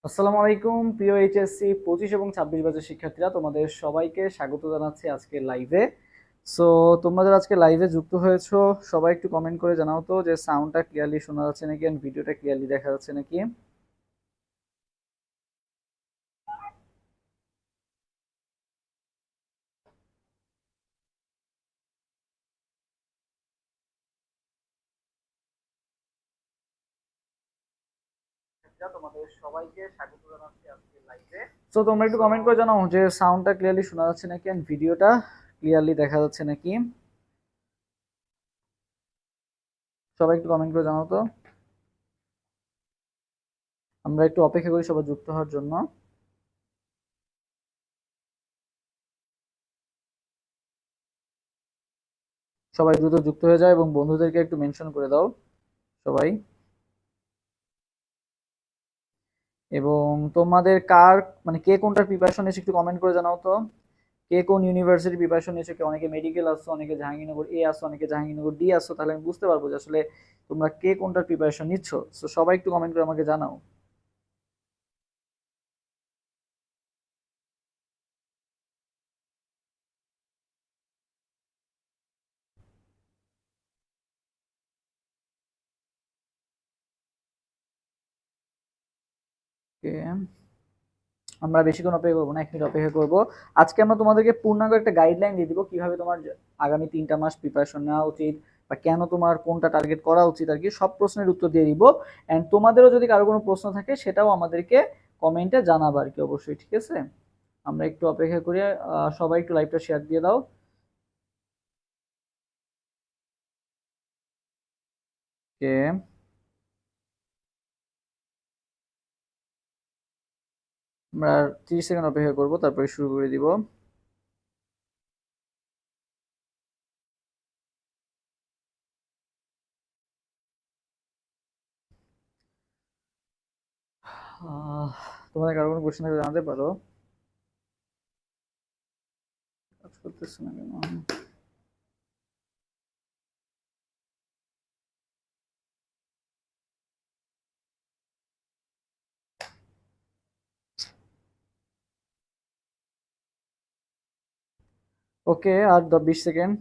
আসসালামু আলাইকুম প্রিয় এইচএসসি 25 এবং 26 ব্যাচের শিক্ষার্থীরা, তোমাদের সবাইকে স্বাগত জানাচ্ছি আজকে লাইভে। সো তোমরা যারা আজকে লাইভে যুক্ত হয়েছো সবাই একটু কমেন্ট করে জানাও তো যে সাউন্ডটা ক্লিয়ারলি শোনা যাচ্ছে নাকি এন্ড ভিডিওটা ক্লিয়ারলি দেখা যাচ্ছে নাকি। তোমাদের সবাইকে স্বাগত জানাচ্ছি আজকে লাইভে। সো তোমরা একটু কমেন্ট করে জানাও যে সাউন্ডটা ক্লিয়ারলি শোনা যাচ্ছে নাকি এন্ড ভিডিওটা ক্লিয়ারলি দেখা যাচ্ছে নাকি। সবাই একটু কমেন্ট করে জানাও তো, আমরা একটু অপেক্ষা করি সবাই যুক্ত হওয়ার জন্য। সবাই দ্রুত যুক্ত হয়ে যায় এবং বন্ধুদেরকে একটু মেনশন করে দাও সবাই। এবং তোমাদের কার মানে কে কোনটার প্রিপারেশন নিয়েছে একটু কমেন্ট করে জানাও তো। কে কোন ইউনিভার্সিটি প্রিপারেশন নিয়েছে, কে অনেকে মেডিকেল আসছো, অনেকে জাহাঙ্গীরনগর এ আসছো, অনেকে জাহাঙ্গীরনগর ডি আসছো, তাহলে আমি বুঝতে পারবো যে আসলে তোমরা কে কোনটার প্রিপারেশন নিচ্ছ। তো সবাই একটু কমেন্ট করে আমাকে জানাও। ওকে, আমরা বেশিক্ষণ অপেক্ষা করবো না, 1 মিনিট অপেক্ষা করবো। আজকে আমরা তোমাদেরকে পূর্ণাঙ্গ একটা গাইডলাইন দিয়ে দিব কিভাবে তোমার আগামী 3টা মাস প্রিপারেশন নেওয়া উচিত বা কেন তোমার কোনটা টার্গেট করা উচিত আর কি, সব প্রশ্নের উত্তর দিয়ে দিব। এন্ড তোমাদেরও যদি কারো কোনো প্রশ্ন থাকে সেটাও আমাদেরকে কমেন্টে জানাবা আর কি, অবশ্যই। ঠিক আছে, আমরা একটু অপেক্ষা করি। সবাই একটু লাইভটা শেয়ার দিয়ে দাও। ওকে, আমরা 30 সেকেন্ড অপেক্ষা করবো, তারপরে শুরু করে দিব। আহ, তোমাদের কারো কোনো কোশ্চেন থাকলে জানাতে পারো। কাজ করতেছে না কেন? ওকে, আর 20 সেকেন্ড।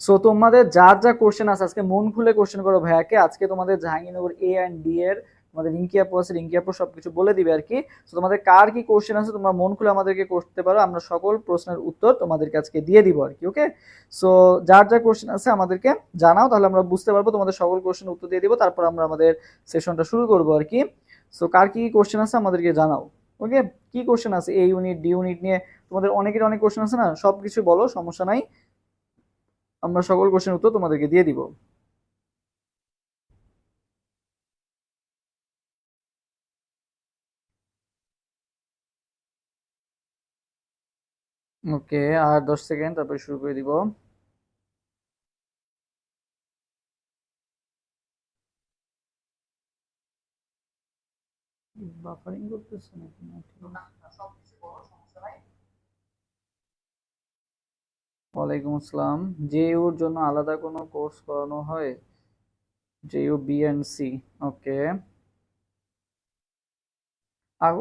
সো তোমাদের যার যা কোশ্চেন আছে আজকে মন খুলে কোশ্চেন করো ভাইয়াকে। আজকে তোমাদের জাহাঙ্গীরনগর এ অ্যান্ড ডি এর তোমাদের রিঙ্কি আপু আছে, রিঙ্কি আপু সবকিছু বলে দিবে আর কি। তো তোমাদের কার কি কোশ্চেন আছে তোমরা মন খুলে আমাদেরকে করতে পারো, আমরা সকল প্রশ্নের উত্তর তোমাদেরকে আজকে দিয়ে দিব আর কি। ওকে, সো যার যা কোশ্চেন আছে আমাদেরকে জানাও, তাহলে আমরা বুঝতে পারবো। তোমাদের সকল কোশ্চেন উত্তর দিয়ে দিব, তারপর আমরা আমাদের সেশনটা শুরু করবো আর কি। সো কার কি কোশ্চেন আছে আমাদেরকে জানাও। ওকে, কি কোশ্চেন আছে এ ইউনিট ডি ইউনিট নিয়ে? তোমাদের অনেকের অনেক কোশ্চেন আছে না, সবকিছু বলো, সমস্যা নাই, আমরা সকল কোশ্চেন উত্তর তোমাদেরকে দিয়ে দিব। ওকে, আর 10 সেকেন্ড, তারপরে শুরু করে দিব। বাফারিং করতেছে নাকি? না, ঠিক আছে। ওয়ালাইকুম আসসালাম। জেইউর জন্য আলাদা কোনো কোর্স করানো হয়? JU B and C. Okay,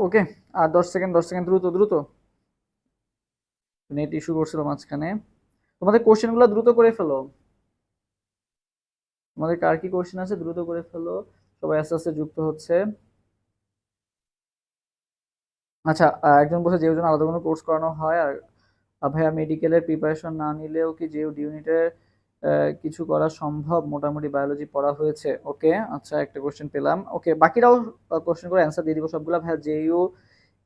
okay, আর 10 সেকেন্ড, 10 সেকেন্ড, দ্রুত দ্রুত। নেট ইস্যু করছিল মাঝখানে। তোমাদের কোশ্চেন গুলো দ্রুত করে ফেলো। তোমাদের কার কি কোশ্চেন আছে দ্রুত করে ফেলো। সবাই আস্তে আস্তে যুক্ত হচ্ছে। আচ্ছা, একজন বলছে যে জন্য আলাদা কোনো কোর্স করানো হয়। আর ভাইয়া মেডিকেলের প্রিপারেশন না নিলেও কি যে ইউনিটের কিছু করা সম্ভব? মোটামুটি বায়োলজি পড়া হয়েছে। ওকে, আচ্ছা, একটা কোশ্চেন পেলাম। ওকে, বাকিরাও কোশ্চেন করে অ্যান্সার দিয়ে দিব সবগুলা। ভাইয়া জেইউ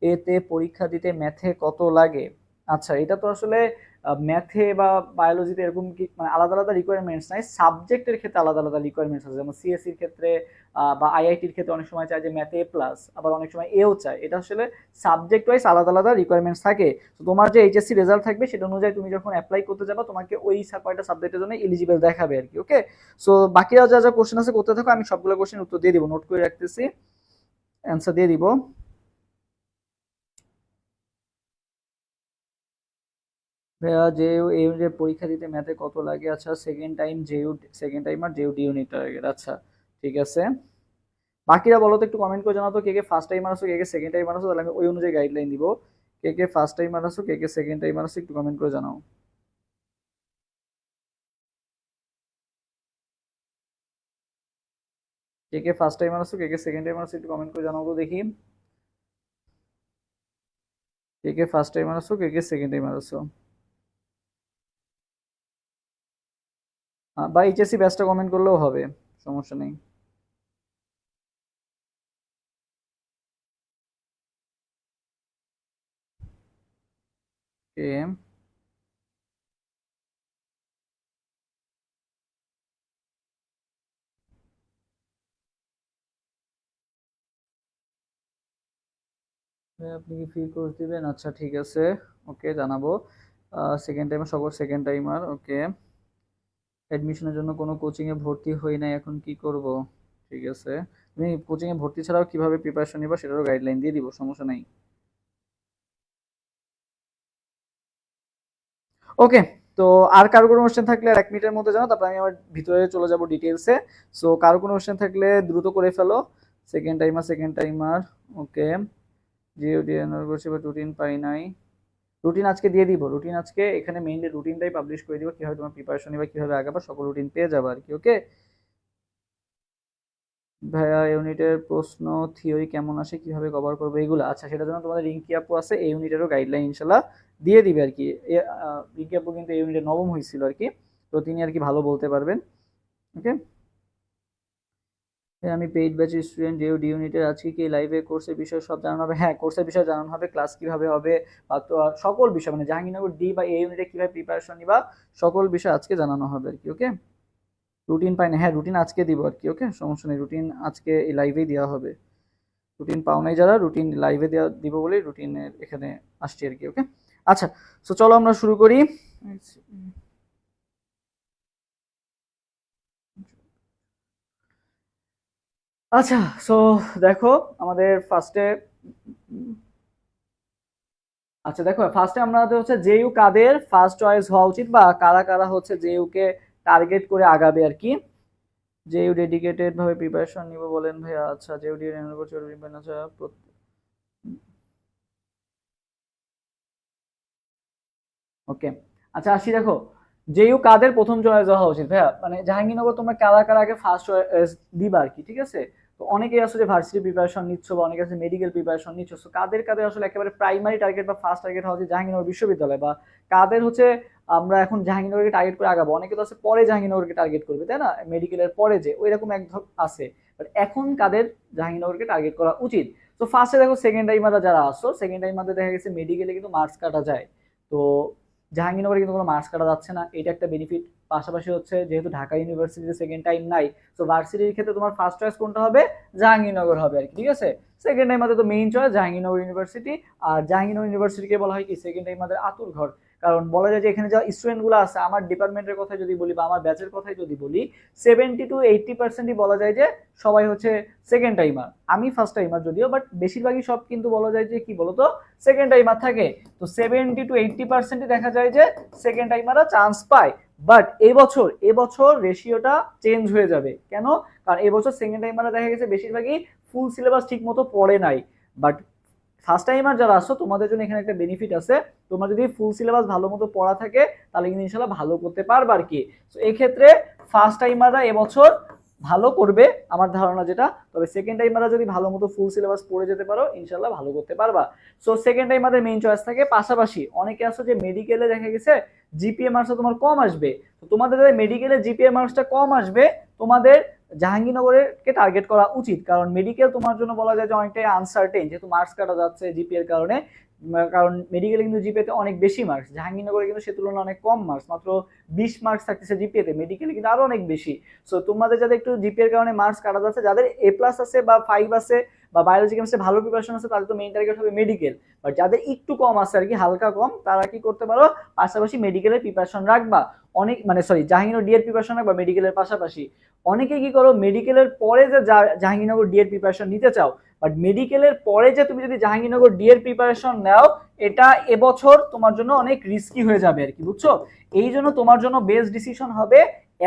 এতে পরীক্ষা দিতে ম্যাথে কত লাগে? আচ্ছা, এটা তো আসলে ম্যাথে বা বায়োলজিতে এরকম কি মানে আলাদা আলাদা রিকোয়ারমেন্টস নাই, সাবজেক্টের ক্ষেত্রে আলাদা আলাদা রিকোয়ারমেন্টস আছে। যেমন সিএসসির ক্ষেত্রে বা আইআইটির ক্ষেত্রে অনেক সময় চায় যে ম্যাথে প্লাস, আবার অনেক সময় এও চায়। এটা আসলে সাবজেক্ট ওয়াইজ আলাদা আলাদা রিকোয়ারমেন্টস থাকে। তো তোমার যে এইচএসসি রেজাল্ট থাকবে সেটা অনুযায়ী তুমি যখন অ্যাপ্লাই করতে যাবে তোমাকে ওই কয়টা সাবজেক্টের জন্য এলিজিবল দেখাবে আর কি। ওকে, সো বাকিরা যা যা কোশ্চেন আছে করতে থাকো, আমি সবগুলো কোশ্চেন উত্তর দিয়ে দিব, নোট করে রাখতেছি, অ্যান্সার দিয়ে দিব। ভাইয়া জেইউ এই ইউনিটের পরীক্ষা দিতে ম্যাথে কত লাগে? আচ্ছা সেকেন্ড টাইম আর জেইউ ডি ইউনিট টার্গেট। আচ্ছা ঠিক আছে, বাকিরা বলো তো, একটু কমেন্ট করে জানাও তো কে কে ফার্স্ট টাইম আসো, কে কে সেকেন্ড টাইম আসো, তাহলে আমি ওই অনুযায়ী গাইডলাইন দিব। কে কে ফার্স্ট টাইম আসো, কে কে সেকেন্ড টাইম আসো, একটু কমেন্ট করে জানাও। কে কে ফার্স্ট টাইম আসো, কে কে সেকেন্ড টাইম আসো, একটু কমেন্ট করে জানাও তো দেখি। কে কে ফার্স্ট টাইম আসো, কে কে সেকেন্ড টাইম আসো। বা এইচএসসি ব্যাচটা কমেন্ট করলেও হবে, সমস্যা নেই। কে আপনি কি ফ্রি কোর্স দিবেন? আচ্ছা ঠিক আছে, ওকে জানাবো। সেকেন্ড টাইমার সকল সেকেন্ড টাইমার, ওকে। অ্যাডমিশনের জন্য কোনো কোচিং এ ভর্তি হই নাই, এখন কি করব? ঠিক আছে, তুমি কোচিং এ ভর্তি ছাড়াও কিভাবে প্রিপারেশন নিবা সেটারও গাইডলাইন দিয়ে দিব, সমস্যা নাই। ওকে, তো আর কারো কোনো কোশ্চেন থাকলে আর 1 মিনিটের মধ্যে জানাও, তারপর আমি আমার ভিতরে চলে যাব ডিটেলসে। সো কারো কোনো কোশ্চেন থাকলে দ্রুত করে ফেলো। সেকেন্ড টাইমার, ওকে। জিওডি এনরোল করছি বাট রুটিন পাই নাই। রুটিন আজকে দিয়ে দিব, রুটিন আজকে এখানে মেইনলি রুটিনটাই পাবলিশ করে দিব, কিভাবে তোমার প্রিপারেশন নিবা, কিভাবে আগাবা, সকল রুটিন পেয়ে যাবে আর কি, ওকে। ভাইয়া ইউনিটের প্রশ্ন থিওরি কেমন আসে, কিভাবে কভার করবো এগুলো? আচ্ছা সেটার জন্য তোমাদের রিঙ্কি আপু আছে, এই ইউনিটেরও গাইডলাইন ইনশাল্লাহ দিয়ে দিবে আর কি। রিঙ্কি আপু কিন্তু এই ইউনিটে নবম হয়েছিল আর কি, তো তিনি আর কি ভালো বলতে পারবেন, ওকে। আমি পেইড ব্যাচের স্টুডেন্ট, যেও ডি ইউনিটের আজকে কি লাইভে কোর্সের বিষয়ে সব জানানো হবে? হ্যাঁ, কোর্সের বিষয়ে জানানো হবে, ক্লাস কিভাবে হবে, বা তো সকল বিষয় মানে জাহাঙ্গীরনগর ডি বা এই ইউনিটে কিভাবে প্রিপারেশন নিবা, সকল বিষয় আজকে জানানো হবে আর কি, ওকে। রুটিন পাই না, হ্যাঁ রুটিন আজকে দিব আর কি, ওকে, সমস্যা নেই, রুটিন আজকে এই লাইভেই দেওয়া হবে। রুটিন পাও নাই যারা, রুটিন লাইভে দেওয়া দিব বলেই রুটিনের এখানে আসছি আর কি, ওকে। আচ্ছা, সো চলো আমরা শুরু করি। আচ্ছা, সো দেখো আমাদের ফার্স্টে, আচ্ছা দেখো ফার্স্টে আমরা হচ্ছে জেইউ কাদের ফার্স্ট চয়েস হওয়া উচিত, বা কারা কারা হচ্ছে জেইউ কে টার্গেট করে আগাবে আর কি। জেইউ ডেডিকেটেড ভাবে প্রিপারেশন নিব বলেন ভাইয়া। আচ্ছা জেইউ ডি এনরোল করছে, আচ্ছা ওকে। আচ্ছা আসি, দেখো জেইউ কাদের প্রথম চয়েস হওয়া উচিত ভাইয়া, মানে জাহাঙ্গীরনগর তোমরা কারা কারা আগে ফার্স্ট চয়েস দিবা আর কি, ঠিক আছে। তো অনেকেই আছে যে ভার্সিটি প্রিপারেশন নিচ্ছ, বা অনেকে আছে মেডিকেল প্রিপারেশন নিচ্ছ, তো কাদের কাদের আসলে একেবারে প্রাইমারি টার্গেট বা ফার্স্ট টার্গেট হওয়া উচিত জাহাঙ্গীরনগর বিশ্ববিদ্যালয়, বা কাদের হচ্ছে আমরা এখন জাহাঙ্গীরনগরকে টার্গেট করে আগাবো? অনেকে তো আছে পরে জাহাঙ্গীরনগরকে টার্গেট করবে, তাই না, মেডিকেলের পরে যে ওই রকম এক আছে, বাট এখন কাদের জাহাঙ্গীরনগরকে টার্গেট করা উচিত? তো ফার্স্টে দেখো সেকেন্ড টাইমাররা যারা আসছো, সেকেন্ড টাইমারদের দেখা গেছে মেডিকেলে কিন্তু মার্কস কাটা যায়, তো জাহাঙ্গীরনগরে কিন্তু কোনো মার্কস কাটা যাচ্ছে না, এটা একটা বেনিফিট। পাশাপাশি হচ্ছে যেহেতু ঢাকা ইউনিভার্সিটিতে সেকেন্ড টাইম নাই, তো ভার্সিটির ক্ষেত্রে তোমার ফার্স্ট চয়েস কোনটা হবে? জাহাঙ্গীরনগর হবে আর কি, ঠিক আছে। সেকেন্ড টাইম আমাদের তো মেইন চয়েস জাহাঙ্গীরনগর ইউনিভার্সিটি। আর জাহাঙ্গীরনগর ইউনিভার্সিটিকে বলা হয় কি সেকেন্ড টাইম আমাদের আতুর ঘর, কারণ বলা যায় যে এখানে যা স্টুডেন্ট গুলো আছে, আমার ডিপার্টমেন্টের কথা যদি বলি বা আমার ব্যাচের কথাই যদি বলি, 70-80% বলা যায় যে সবাই হচ্ছে সেকেন্ড টাইমার। আমি ফার্স্ট টাইমার যদিও, বাট বেশিরভাগই সব কিন্তু বলা যায় যে কি বলতো সেকেন্ড টাইমার থাকে। তো 70-80% দেখা যায় যে সেকেন্ড টাইমাররা চান্স পায়। বাট এবছর রেশিওটা চেঞ্জ হয়ে যাবে, কেন? কারণ এবছর সেকেন্ড টাইমাররা দেখা গেছে বেশিরভাগই ফুল সিলেবাস ঠিক মতো পড়ে নাই। বাট ফার্স্ট টাইমার যারা আসছো তোমাদের জন্য এখানে একটা বেনিফিট আছে, তোমরা যদি ফুল সিলেবাস ভালো মতো পড়া থাকে তাহলে কিন্তু ইনশাল্লাহ ভালো করতে পারবে আর কি। তো এই ক্ষেত্রে ফার্স্ট টাইমাররা এবছর ভালো করবে আমার ধারণা যেটা, তবে সেকেন্ড টাইমাররা যদি ভালো মতো ফুল সিলেবাস পড়ে যেতে পারো ইনশাল্লাহ ভালো করতে পারবা। সো সেকেন্ড টাইমারদের মেইন চয়েস থাকে। পাশাপাশি অনেকে আসো যে মেডিকেলে দেখা গেছে জিপিএ মার্কসটা তোমার কম আসবে, তো তোমাদের মেডিকেলে জিপিএ মার্কসটা কম আসবে, তোমাদের জাহাঙ্গীরনগরকে টার্গেট করা উচিত, কারণ মেডিকেল তোমার জন্য বলা যায় যে অনেকটাই আনসার্টেন, যেহেতু মার্কস কাটা যাচ্ছে জিপিএর কারণে। কারণ মেডিকেলে কিন্তু জিপিএতে অনেক বেশি মার্কস, জাহাঙ্গীরনগরে কিন্তু সে তুলনায় অনেক কম মার্কস, মাত্র 20 মার্কস থাকতেছে জিপিএতে, মেডিকেলে কিন্তু আরো অনেক বেশি। সো তোমাদের যাদের একটু জিপিএর কারণে মার্কস কাটা যাচ্ছে, যাদের A+ আছে বা 5 আছে বা বায়োলজি কেমিস্ট্রি ভালো প্রিপারেশন আছে, তাদের তো মেইন টার্গেট হবে মেডিকেল। বাট যাদের একটু কম আছে আর কি, হালকা কম, তারা কি করতে পারো পাশাপাশি মেডিকেলের প্রিপারেশন রাখবা। অনেক মানে সরি জাহাঙ্গীরনগর ডি এর প্রিপারেশন রাখবা মেডিকেলের পাশাপাশি। অনেকে কি করো মেডিকেলের পরে যে জাহাঙ্গীরনগর ডি এর প্রিপারেশন নিতে চাও, বাট মেডিকেলের পরে যে তুমি যদি জাহাঙ্গীরনগর ডি এর প্রিপারেশন নাও, এটা এবছর তোমার জন্য অনেক রিস্কি হয়ে যাবে আর কি, বুঝছো? এই জন্য তোমার জন্য বেস্ট ডিসিশন হবে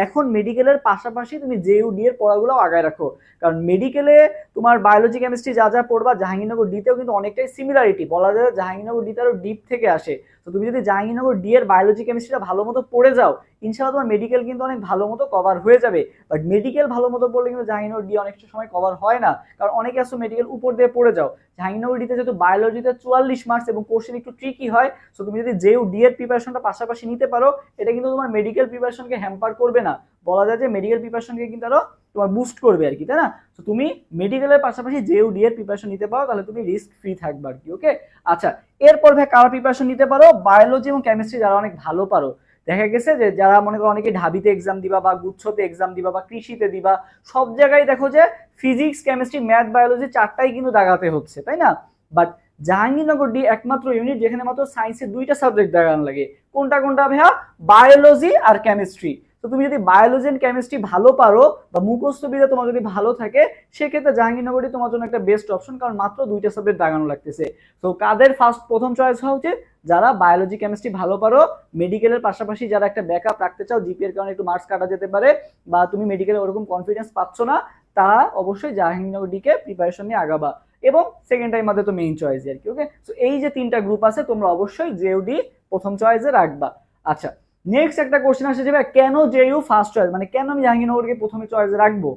এখন মেডিকেলের পাশাপাশি তুমি জেইউডি এর পড়াগুলো আগায় রাখো। কারণ মেডিকেলে তোমার বায়োলজি কেমিস্ট্রি যা যা পড়বা জাহাঙ্গীরনগর ডিতেও কিন্তু অনেকটাই সিমিলারিটি, বলা যায় জাহাঙ্গীরনগর ডিতে আরো ডিপ থেকে আসে। তো তুমি যদি জাহাঙ্গীরনগর ডি এর বায়োলজি কেমিস্ট্রিটা ভালো মতো পড়ে যাও, ইনশাআল্লাহ তোমার মেডিকেল কিন্তু অনেক ভালো মতো কভার হয়ে যাবে। বাট মেডিকেল ভালো মতো পড়লে কিন্তু জাহাঙ্গীরনগর ডি অনেক সময় কভার হয় না, কারণ অনেকে আসো মেডিকেল উপর দিয়ে পড়ে যাও। জাহাঙ্গীরনগর ডিতে যেহেতু বায়োলজিতে 44 মার্কস এবং কোশ্চেন একটু ট্রিকি হয়, সো তুমি যদি জেইউডি এর প্রিপারেশনটা পাশাপাশি নিতে পারো, এটা কিন্তু তোমার মেডিকেল প্রিপারেশনকে হ্যাম্পার করবে না, বলা যায় যে মেডিকেল প্রিপারেশনকে কিন্তু আরো তোমার বুস্ট করবে আর কি, তাই না? তো তুমি মেডিকেলের পাশাপাশি জেইউডি এর প্রিপারেশন নিতে পারো, তাহলে তুমি রিস্ক ফ্রি থাকবে আর কি। ওকে, আচ্ছা, এরপর ভাই কারা প্রিপারেশন নিতে পারো? বায়োলজি এবং কেমিস্ট্রি যারা অনেক ভালো পারো, দেখা গেছে যে যারা মনে করো অনেকে ঢাবিতে এক্সাম দিবা বা গুচ্ছতে এক্সাম দিবা বা কৃষিতে দিবা, সব জায়গায় দেখো যে ফিজিক্স কেমিস্ট্রি ম্যাথ বায়োলজি চারটাই কিন্তু দাগাতে হচ্ছে, তাই না? বাট জাহাঙ্গীরনগর ডি একমাত্র ইউনিট যেখানে মাত্র সায়েন্সের দুইটা সাবজেক্ট দেখানো লাগে। কোনটা কোনটা ভাইয়া? বায়োলজি আর কেমিস্ট্রি। তো তুমি যদি বায়োলজি এন্ড কেমিস্ট্রি ভালো পারো বা মুখস্থ বিদ্যা তোমার যদি ভালো থাকে, সেক্ষেত্রে জাহাঙ্গীরনগর ডি তোমার জন্য একটা বেস্ট অপশন, কারণ মাত্র দুইটা সাবজেক্ট দাগানো লাগতেছে। তো কাদের প্রথম চয়েস হওয়া উচিত? যারা বায়োলজি কেমিস্ট্রি ভালো পারো, মেডিকেলের পাশাপাশি যারা একটা ব্যাকআপ রাখতে চাও, জিপি এর কারণে একটু মার্কস কাটা যেতে পারে বা তুমি মেডিকেলে ওরকম কনফিডেন্স পাচ্ছ না, তারা অবশ্যই জাহাঙ্গীরনগর ডি কে প্রিপারেশন নিয়ে আগাবা। এবং সেকেন্ড টাইম আমাদের তো মেইন চয়েস আর কি। ওকে, সো এই যে তিনটা গ্রুপ আছে, তোমরা অবশ্যই জেইউডি প্রথম চয়েসে রাখবা। আচ্ছা, নেক্সট একটা কোশ্চেন আসে যে কেন জেইউ ফার্স্ট চয়েস, মানে কেন আমি জাহাঙ্গীরনগরকে প্রথমে চয়েসে রাখবো?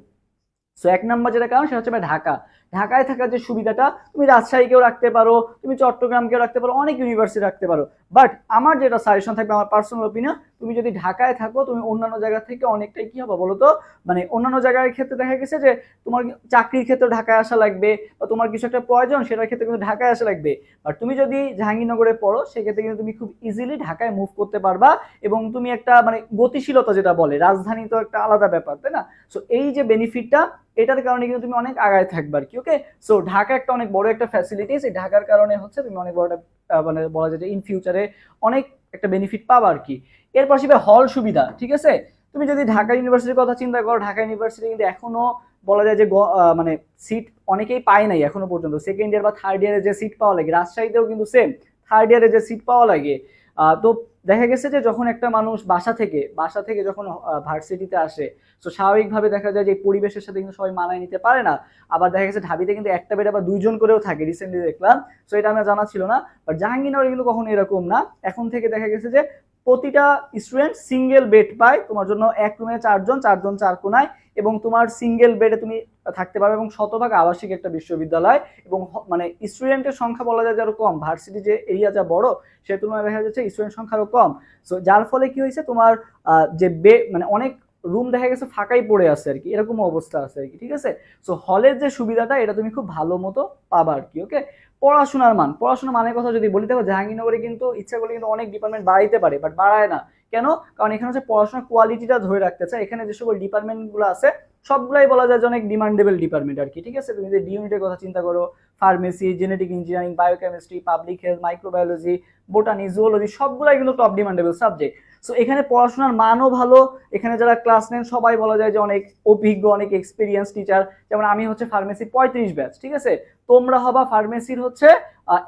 সো এক নাম্বার যেটা কারণ সেটা হচ্ছে ঢাকা। ঢাকায় থাকার যে সুবিধাটা, তুমি রাজশাহীকেও রাখতে পারো, তুমি চট্টগ্রামকেও রাখতে পারো, অনেক ইউনিভার্সিটি রাখতে পারো। বাট আমার যেটা সাজেশন থাকবে, আমার পার্সোনাল ওপিনিয়ন, তুমি যদি ঢাকায় থাকো, তুমি অন্যান্য জায়গা থেকে অনেকটাই কি হবে বলো তো, মানে অন্যান্য জায়গার ক্ষেত্রে দেখা গেছে যে তোমার চাকরির ক্ষেত্রে ঢাকায় আসা লাগবে, বা তোমার কিছু একটা প্রয়োজন সেটার ক্ষেত্রে কিন্তু ঢাকায় আসা লাগবে। বাট তুমি যদি জাহাঙ্গীরনগরে পড়ো, সেক্ষেত্রে কিন্তু তুমি খুব ইজিলি ঢাকায় মুভ করতে পারবা, এবং তুমি একটা মানে গতিশীলতা যেটা বলে, রাজধানী তো একটা আলাদা ব্যাপার, তাই না? সো এই যে বেনিফিটটা, এটার কারণে কিন্তু তুমি অনেক আগায় থাকবে আর কি। ওকে, সো ঢাকা একটা অনেক বড় একটা ফ্যাসিলিটিস, এই ঢাকার কারণে হচ্ছে তুমি অনেক বড় একটা মানে বলা যায় যে ইন ফিউচারে অনেক একটা বেনিফিট পাবা আর কি। এরপর আসবে হল সুবিধা, ঠিক আছে? তুমি যদি ঢাকা ইউনিভার্সিটির কথা চিন্তা করো, ঢাকা ইউনিভার্সিটি কিন্তু এখনো বলা যায় যে মানে সিট অনেকেই পায় নাই এখনো পর্যন্ত। সেকেন্ড ইয়ার বা থার্ড ইয়ারে যে সিট পাওয়া লাগে, রাজশাহীতেও কিন্তু সেম, থার্ড ইয়ারে যে সিট পাওয়া লাগে। তো দেখা গেছে যে যখন একটা মানুষ বাসা থেকে যখন ভার্সিটিতে আসে, তো স্বাভাবিকভাবে দেখা যায় যে পরিবেশের সাথে কিন্তু সবাই মানায় নিতে পারে না। আবার দেখা গেছে ঢাবিতে কিন্তু একটা বেড আবার দুইজন করেও থাকে, রিসেন্টলি দেখলাম। সো এটা আমার জানা ছিল না। বাট জাহাঙ্গীরনগরে কিন্তু কখনো এরকম না, এখন থেকে দেখা গেছে যে প্রতিটা স্টুডেন্ট সিঙ্গেল বেড পায় তোমার জন্য, এক রুমে চারজন চারজন চার কোনায়, এবং তোমার সিঙ্গেল বেডে তুমি থাকতে পারবে, এবং শতভাগ আবাসিক একটা বিশ্ববিদ্যালয়, এবং মানে স্টুডেন্টের সংখ্যা বলা যায় যে আরো কম, ভার্সিটি যে এরিয়া যা বড় সে তুলনায় দেখা যাচ্ছে স্টুডেন্ট সংখ্যা আরো কম। সো যার ফলে কি হয়েছে, তোমার যে মানে অনেক রুম দেখা গেছে ফাঁকাই পড়ে আছে আর কি, এরকম অবস্থা আছে আর কি, ঠিক আছে? সো হলের যে সুবিধাটা, এটা তুমি খুব ভালো মতো পাবা আর কি। ওকে, পড়াশোনার মানের কথা যদি বলি, দেখো জাহাঙ্গীরনগরে কিন্তু ইচ্ছা করলে কিন্তু অনেক ডিপার্টমেন্ট বাড়াইতে পারে, বাট বাড়ায় না। কেন? কারণ এখানে হচ্ছে পড়াশোনার কোয়ালিটিটা ধরে রাখতে চায়। এখানে যে সকল ডিপার্টমেন্ট গুলো আছে, সবগুলাই বলা যায় যে অনেক ডিমান্ডেবল ডিপার্টমেন্ট আর কি, ঠিক আছে? তুমি যদি ডি ইউনিটের কথা চিন্তা করো, pharmacy, genetic engineering, biochemistry, public health, microbiology, botany, zoology, সবগুলাই কিন্তু টপ ডিমান্ডেবল সাবজেক্ট। সো এখানে পড়াশোনার মানও ভালো, এখানে যারা ক্লাস নেন সবাই বলা যায় যে অনেক অভিজ্ঞ, অনেক এক্সপিরিয়েন্স টিচার। যেমন আমি হচ্ছে ফার্মেসি 35 ব্যাচ, ঠিক আছে? তোমরা হবা ফার্মেসির হচ্ছে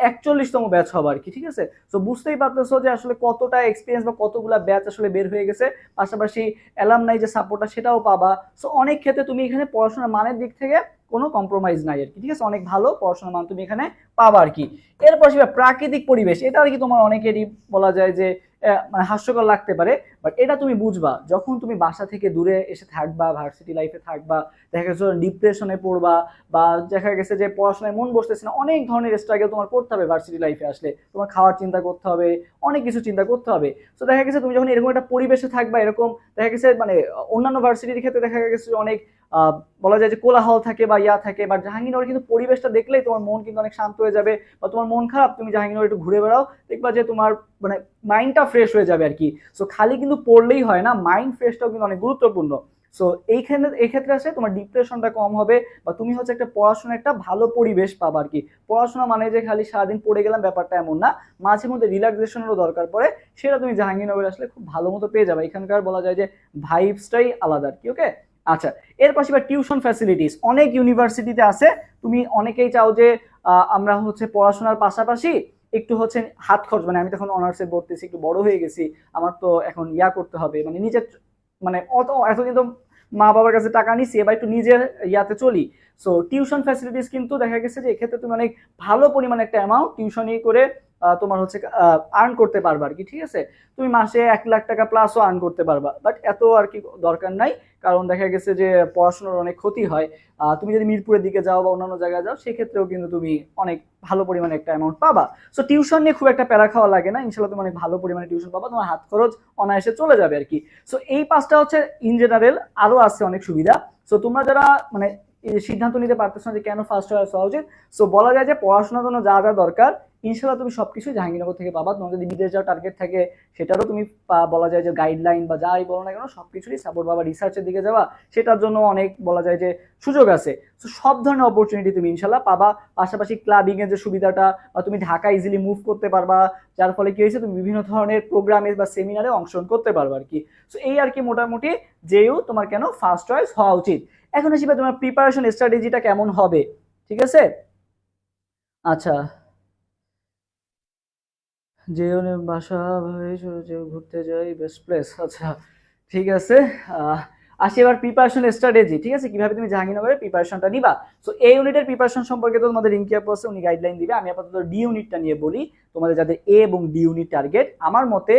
41তম ব্যাচ হবা আর কি, ঠিক আছে? তো বুঝতেই পারতেছো যে আসলে কতটা এক্সপিরিয়েন্স বা কতগুলা ব্যাচ আসলে বের হয়ে গেছে, পাশাপাশি অ্যালামনাই যে সাপোর্টটা সেটাও পাবা। সো অনেক ক্ষেত্রে তুমি এখানে পড়াশোনার মানের দিক থেকে কোনো কম্প্রোমাইজ নাই আর কি, ঠিক আছে? অনেক ভালো পড়াশোনার মান তুমি এখানে পাবা আর কি। এরপর প্রাকৃতিক পরিবেশ, এটা আর কি তোমার অনেকেরই বলা যায় যে মানে হাস্যকর লাগতে পারে, বাট এটা তুমি বুঝবা যখন তুমি বাসা থেকে দূরে এসে থাকবা, ভার্সিটি লাইফে থাকবা, দেখা গেছে ডিপ্রেশনে পড়বা, বা দেখা গেছে যে পড়াশোনায় মন বসতেছে না, অনেক ধরনের স্ট্রাগল তোমার করতে হবে ভার্সিটি লাইফে আসলে। তোমার খাওয়ার চিন্তা করতে হবে, অনেক কিছু চিন্তা করতে হবে। তো দেখা গেছে তুমি যখন এরকম একটা পরিবেশে থাকবা, এরকম দেখা গেছে মানে অন্যান্য ভার্সিটির ক্ষেত্রে দেখা গেছে অনেক বলা যায় যে কোলাহল থাকে বা ইয়া থাকে, বাট জাহাঙ্গীরনগর কিন্তু পরিবেশটা দেখলেই তোমার মন কিন্তু অনেক শান্ত হয়ে যাবে। বা তোমার মন খারাপ, তুমি জাহাঙ্গীরনগর একটু ঘুরে বেড়াও, দেখবা যে তোমার মানে মাইন্ডটা ফ্রেশ হয়ে যাবে আর কি। সো খালি কিন্তু পড়লেই হয় না, মাইন্ড ফ্রেশটাও কিন্তু অনেক গুরুত্বপূর্ণ। সো এই ক্ষেত্রে আসে তোমার ডিপ্রেশনটা কম হবে, বা তুমি হচ্ছে একটা পড়াশোনার একটা ভালো পরিবেশ পাবা আর কি। পড়াশোনা মানে যে খালি সারাদিন পড়ে গেলাম ব্যাপারটা এমন না, মাঝে মধ্যে রিল্যাক্সেশনেরও দরকার পড়ে, সেটা তুমি জাহাঙ্গীরনগরে আসলে খুব ভালো মতো পেয়ে যাবে। এখানকার বলা যায় যে ভাইবসটাই আলাদা আর কি। ওকে, আচ্ছা, এর পাশে টিউশন ফ্যাসিলিটিস অনেক ইউনিভার্সিটিতে আছে। তুমি অনেকেই চাও যে আমরা হচ্ছে পড়াশোনার পাশাপাশি একটু হচ্ছে হাত খরচ, মানে আমি তখন অনার্সে পড়তেছি, একটু বড় হয়ে গেছি, আমার তো এখন করতে হবে, মানে নিজের, মানে অত এতদিন তো মা বাবার কাছে টাকা নিছি, এবার একটু নিজের ইয়াতে চলি। সো টিউশন ফ্যাসিলিটিস কিন্তু দেখা গেছে যে এক্ষেত্রে তুমি অনেক ভালো পরিমাণে একটা অ্যামাউন্ট টিউশনই করে তোমার হচ্ছে আর্ন করতে পারবা আর কি। ঠিক আছে, তুমি মাসে 1 লাখ টাকা প্লাসও আর্ন করতে পারবা, বাট এত আর কি দরকার নাই, কারণ দেখা গেছে যে পড়াশোনার অনেক ক্ষতি হয়। তুমি যদি মিরপুরের দিকে যাও বা অন্যান্য জায়গায় যাও, সেক্ষেত্রেও কিন্তু তুমি অনেক ভালো পরিমাণে একটা অ্যামাউন্ট পাবা। সো টিউশন নিয়ে খুব একটা প্যারা খাওয়া লাগে না, ইনশাল্লাহ তুমি অনেক ভালো পরিমাণে টিউশন পাবা, তোমার হাত খরচ অনায়াসে চলে যাবে আর কি। সো এই পাঁচটা হচ্ছে ইন জেনারেল, আরো আছে অনেক সুবিধা। সো তোমরা যারা মানে সিদ্ধান্ত নিতে পারতেছো না যে কেন ফার্স্ট চয়েস হওয়া উচিত, সো বলা যায় যে পড়াশোনার জন্য যা যা দরকার ইনশাল্লাহ তুমি সবকিছু জাহাঙ্গীরনগর থেকে পাবা। তোমার যদি বিদেশ যাওয়ার টার্গেট থাকে সেটারও তুমি বলা যায় যে গাইডলাইন বা যাই বলো না কেন সবকিছুরই সাপোর্ট পাবা। রিসার্চের দিকে যাওয়া, সেটার জন্য অনেক বলা যায় যে সুযোগ আছে। তো সব ধরনের অপরচুনিটি তুমি ইনশাল্লাহ পাবা। পাশাপাশি ক্লাবিং এর যে সুবিধাটা, বা তুমি ঢাকা ইজিলি মুভ করতে পারবা, যার ফলে কি হয়েছে তুমি বিভিন্ন ধরনের প্রোগ্রামে বা সেমিনারে অংশগ্রহণ করতে পারবা আর কি। তো এই আর কি মোটামুটি যেও তোমার কেন ফার্স্ট চয়েস হওয়া উচিত। এখন আসি তোমার প্রিপারেশন স্ট্র্যাটেজিটা কেমন হবে, ঠিক আছে? আচ্ছা, যে বাসা যে ঘুরতে যাই বেস্ট প্লেস, আচ্ছা ঠিক আছে। আসি এবার প্রিপারেশন স্ট্র্যাটেজি, ঠিক আছে, কিভাবে তুমি জাহাঙ্গীরনগরের প্রিপারেশনটা নিবা। সো এই ইউনিটের প্রিপারেশন সম্পর্কে তো তোমাদের রিঙ্কি আপু আছে, উনি গাইডলাইন দিবে। আমি আপাতত ডি ইউনিটটা নিয়ে বলি। তোমাদের যাদের এ এবং ডি ইউনিট টার্গেট, আমার মতে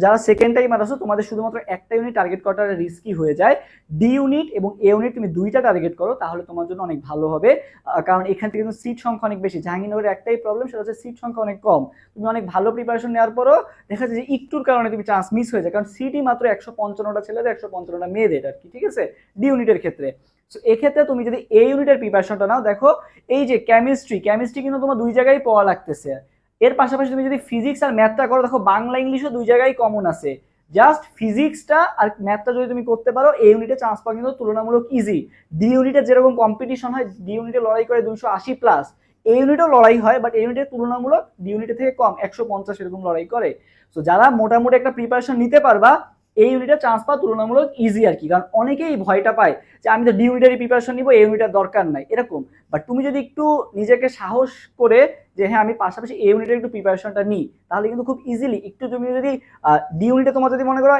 যারা সেকেন্ড টাইমার আছো তোমাদের শুধুমাত্র একটা ইউনিট টার্গেট করাটা রিস্কি হয়ে যায়। ডি ইউনিট এবং এ ইউনিট তুমি দুইটা টার্গেট করো, তাহলে তোমার জন্য অনেক ভালো হবে। কারণ এখান থেকে কিন্তু সিট সংখ্যা অনেক বেশি। জাহাঙ্গীরনগরের একটাই প্রবলেম, সেটা হচ্ছে সিট সংখ্যা অনেক কম। তুমি অনেক ভালো প্রিপারেশন নেওয়ার পরও দেখা যাচ্ছে যে একটুর কারণে তুমি চান্স মিস হয়ে যায়, কারণ সিটই মাত্র 155টা ছেলেদের, 155টা মেয়েদের আর কি। ঠিক আছে, ডি ইউনিটের ক্ষেত্রে। সো এক্ষেত্রে তুমি যদি এ ইউনিটের প্রিপারেশনটা নাও, দেখো এই যে কেমিস্ট্রি কিন্তু তোমার দুই জায়গায় পড়া লাগতেছে। এর পাশাপাশি তুমি যদি ফিজিক্স আর ম্যাথটা করো, দেখো বাংলা ইংলিশও দুই জায়গায় কমন আছে। জাস্ট ফিজিক্সটা আর ম্যাথটা যদি তুমি করতে পারো, এই ইউনিটে চান্স পাওয়া কিন্তু তুলনামূলক ইজি। ডি ইউনিটে যেরকম কম্পিটিশন হয়, ডি ইউনিটে লড়াই করে 280+, এই ইউনিটেও লড়াই হয়, বাট এই ইউনিটের তুলনামূলক ডি ইউনিটের থেকে কম, 150 এরকম লড়াই করে। তো যারা মোটামুটি একটা প্রিপারেশন নিতে পারবা, এই ইউনিটে চান্স পাওয়া তুলনামূলক ইজি আর কি। কারণ অনেকেই ভয়টা পায় যে আমি তো ডি ইউনিটেরই প্রিপারেশন নিবো, এই ইউনিটের দরকার নাই এরকম। বাট তুমি যদি একটু নিজেকে সাহস করে যে হ্যাঁ আমি পাশাপাশি এই ইউনিটের একটু প্রিপারেশনটা নিই, তাহলে কিন্তু খুব ইজিলি একটু তুমি যদি ডি ইউনিটে তোমার যদি মনে করো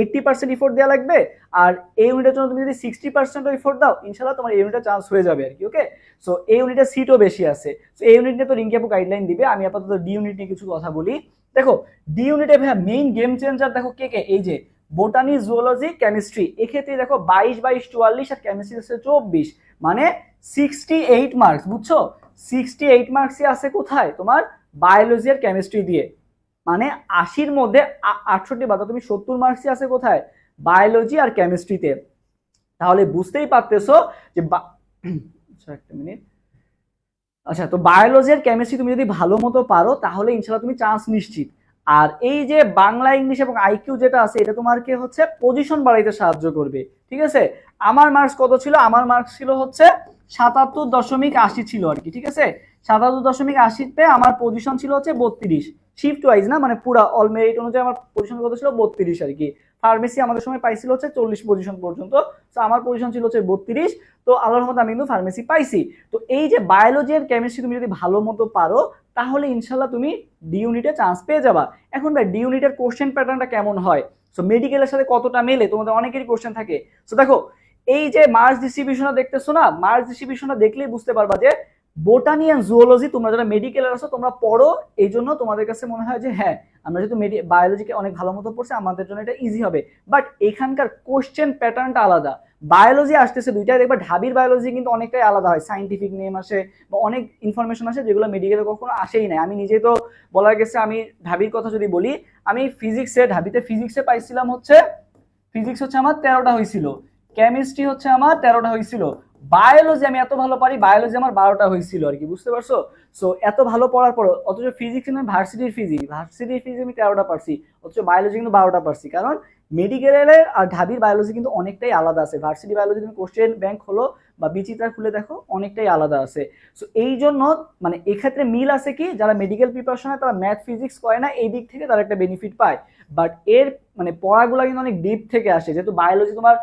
80% ইফোর্ট দেওয়া লাগবে, আর এই ইউনিটের জন্য তুমি যদি 60% ইফোর্ট দাও, ইনশাল্লাহ তোমার এই ইউনিটে চান্স হয়ে যাবে আর কি। ওকে, সো এই ইউনিটের সিটও বেশি আছে। সো এই ইউনিট নিয়ে তো রিঙ্কি আপু গাইডলাইন দিবে, আমি আপাতত ডি ইউনিট নিয়ে কিছু কথা বলি। দেখো ডি ইউনিটে ভাইয়া মেইন গেম চেঞ্জার দেখো কে কে, এই যে বোটানি, জুওলজি, কেমিস্ট্রি, এক্ষেত্রে দেখো 22, 22, 44 আর কেমিস্ট্রি আছে 24, মানে 68 মার্কস, বুঝছো? 68 মার্কসই আছে কোথায়, তোমার বায়োলজি আর কেমিস্ট্রি দিয়ে। মানে 80-র মধ্যে 68 বাদ, তুমি 70 মার্কসই আছে কোথায়, বায়োলজি আর কেমিস্ট্রিতে। তাহলে বুঝতেই পারতেছো যে আচ্ছা একটা মিনিট। আচ্ছা, তো বায়োলজি আর কেমিস্ট্রি তুমি যদি ভালো মতো পারো, তাহলে ইনশাল্লাহ তুমি চান্স নিশ্চিত। আর এই যে বাংলা, ইংলিশ এবং আইকিউ যেটা আছে, এটা তোমাকে হচ্ছে পজিশন বাড়াইতে সাহায্য করবে। ঠিক আছে, আমার মার্কস কত ছিল, আমার মার্কস ছিল হচ্ছে 77.80 ছিল আর কি। ঠিক আছে, 77.80-তে আমার পজিশন ছিল হচ্ছে 32, শিফট ওয়াইজ না, মানে পুরা অল মেরিট অনুযায়ী আমার পজিশন কত ছিল, 32 আর কি। ফার্মেসি আমাদের সময় পাইছিল হচ্ছে 40 পজিশন পর্যন্ত, তো আমার পজিশন ছিল হচ্ছে 32। তো আল্লাহর রহমতে আমি কিন্তু ফার্মেসি পাইছি। তো এই যে বায়োলজি আর কেমিস্ট্রি তুমি যদি ভালো মতো পারো, তাহলে ইনশাল্লাহ তুমি ডি ইউনিটে চান্স পেয়ে যাবা। এখন ভাই ডি ইউনিটের কোশ্চেন প্যাটার্নটা কেমন হয়, সো মেডিকেলের সাথে কতটা মেলে, তোমাদের অনেকেরই কোশ্চেন থাকে। সো দেখো এই যে মার্কস ডিস্ট্রিবিউশনটা দেখতেছো না, মার্কস ডিস্ট্রিবিউশনটা দেখলেই বুঝতে পারবা যে বোটানি এন্ড জুওলজি তোমরা যারা মেডিকেলের আছো তোমরা পড়ো, এই জন্য তোমাদের কাছে মনে হয় যে হ্যাঁ আমরা যেহেতু বায়োলজিকে অনেক ভালো মতো পড়ছি, আমাদের জন্য এটা ইজি হবে। বাট এখানকার কোশ্চেন প্যাটার্নটা আলাদা। বায়োলজি আসতেছে দুইটাই, দেখবা ঢাবির বায়োলজি কিন্তু অনেকটাই আলাদা হয়, সাইন্টিফিক নেম আসে বা অনেক ইনফরমেশন আসে যেগুলো মেডিকেলে কখনো আসেই নাই। আমি নিজেই তো বলা গেছে, আমি ঢাবির কথা যদি বলি, আমি ফিজিক্সে ঢাবিতে ফিজিক্সে পাইছিলাম হচ্ছে, ফিজিক্স হচ্ছে আমার 13টা হয়েছিল, কেমিস্ট্রি হচ্ছে আমার 13টা হয়েছিল, বায়োলজি আমি এত ভালো পারি, বায়োলজি আমার 12টা হয়েছিল আর কি, বুঝতে পারছো? সো এত ভালো পড়ার পর, অথচ ফিজিক্স কিন্তু ভার্সিটির ফিজিক্স আমি 13টা পারছি, অথচ বায়োলজি কিন্তু 12টা পারছি। কারণ মেডিকেলের আর ঢাবির বায়োলজি কিন্তু অনেকটাই আলাদা আছে। ভার্সিটি বায়োলজি তুমি কোশ্চেন ব্যাংক হলো বা বিচিত্রা খুলে দেখো, অনেকটাই আলাদা আছে। সো এই জন্য মানে এক্ষেত্রে মিল আছে কি, যারা মেডিকেল প্রিপারেশন হয় তারা ম্যাথ ফিজিক্স করে না, এই দিক থেকে তারা একটা বেনিফিট পায়। বাট এর মানে পড়াগুলো কিন্তু অনেক ডিপ থেকে আসে, যেহেতু বায়োলজি তোমার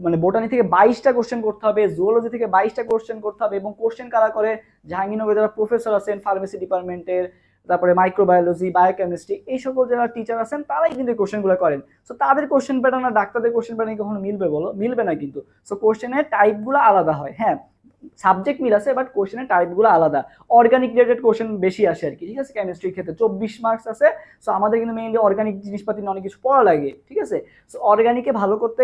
মানে বোটানি থেকে 22টা কোশ্চেন করতে হবে, জুওলজি থেকে 22টা কোশ্চেন করতে হবে, এবং কোশ্চেন কারা করে, জাহাঙ্গীরনগরে যারা প্রফেসর আছেন ফার্মেসি ডিপার্টমেন্টের, তারপরে মাইক্রোবায়োলজি, বায়োকেমিস্ট্রি, এই সকল যারা টিচার আছেন তারাই কিন্তু কোশ্চেনগুলো করেন। সো তাদের কোশ্চেন প্যাটার্ন আর ডাক্তারদের কোশ্চেন প্যাটার্ন কখনো মিলবে বলো? মিলবে না কিন্তু। সো কোশ্চেনের টাইপগুলো আলাদা হয়, হ্যাঁ সাবজেক্ট মিল আছে বাট কোশ্চেনের টাইপগুলো আলাদা। অর্গানিক রিলেটেড কোশ্চেন বেশি আসে আর কি, ঠিক আছে, কেমিস্ট্রির ক্ষেত্রে 24 মার্কস আছে। সো আমাদের কিন্তু মেইনলি অর্গানিক জিনিসপাতি অনেক কিছু পড়া লাগে, ঠিক আছে। সো অর্গানিকে ভালো করতে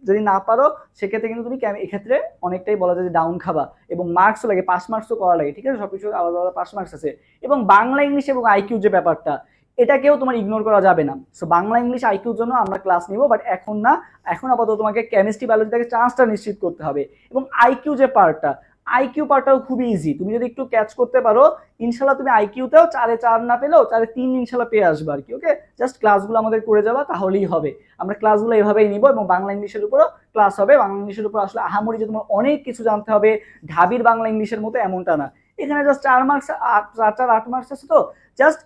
যদি না পারো সেক্ষেত্রে কিন্তু তুমি এক্ষেত্রে অনেকটাই বলা যায় যে ডাউন খাবা, এবং মার্কসও লাগে, 5 মার্কসও করা লাগে, ঠিক আছে, সবকিছু আলাদা আলাদা 5 মার্কস আছে। এবং বাংলা ইংলিশ এবং আইকিউ যে ব্যাপারটা, এটাকেও তোমার ইগনোর করা যাবে না। সো বাংলা ইংলিশ আইকিউর জন্য আমরা ক্লাস নিব, বাট এখন না, এখন আপাতত তোমাকে কেমিস্ট্রি বায়োলজিটাকে চান্সটা নিশ্চিত করতে হবে। এবং আইকিউ যে পার্টটা, আইকিউ পার্টটাও খুবই ইজি, তুমি যদি একটু ক্যাচ করতে পারো ইনশাল্লাহ তুমি আইকিউতেও 4-এ 4 না পেলেও 4-এ 3 ইনশাল্লাহ পেয়ে আসবে আর কি। ওকে, জাস্ট ক্লাসগুলো আমাদের করে যাবা তাহলেই হবে। আমরা ক্লাসগুলো এভাবেই নিব, এবং বাংলা ইংলিশের উপরও ক্লাস হবে। বাংলা ইংলিশের উপর আসলে আহামরি যে তোমার অনেক কিছু জানতে হবে ঢাবির বাংলা ইংলিশের মতো এমনটা না। এখানে জাস্ট 4 মার্কস, 8 মার্কস আছে, তো জাস্ট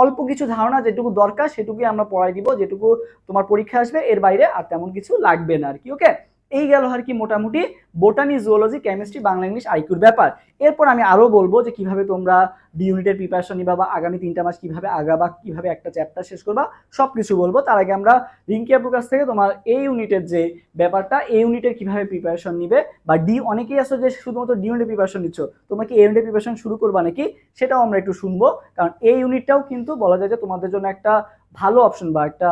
অল্প কিছু ধারণা যেটুকু দরকার সেটুকুই আমরা পড়াই দিব, যেটুকু তোমার পরীক্ষা আসবে, এর বাইরে আর তেমন কিছু লাগবে না আর কি। ওকে, এই গেল আর কি মোটামুটি botany, zoology, chemistry, Bangla English, আইকিউর ব্যাপার। এরপর আমি আরো বলবো যে কিভাবে তোমরা ডি ইউনিটের প্রিপারেশন নিবা, বা আগামী 3টা মাস কিভাবে আগাবা, কিভাবে একটা চ্যাপ্টার শেষ করবা, সবকিছু বলবো। তার আগে আমরা রিঙ্কি আপুর কাছ থেকে তোমার এই ইউনিটের যে ব্যাপারটা, এই ইউনিটের কিভাবে প্রিপারেশন নিবে, বা অনেকেই আছো যে শুধুমাত্র ডি ইউনিটের প্রিপারেশন নিচ্ছ, তোমরা কি এই ইউনিটের প্রিপারেশন শুরু করবা নাকি, সেটাও আমরা একটু শুনবো। কারণ এই ইউনিটটাও কিন্তু বলা যায় যে তোমাদের জন্য একটা ভালো অপশন, বা একটা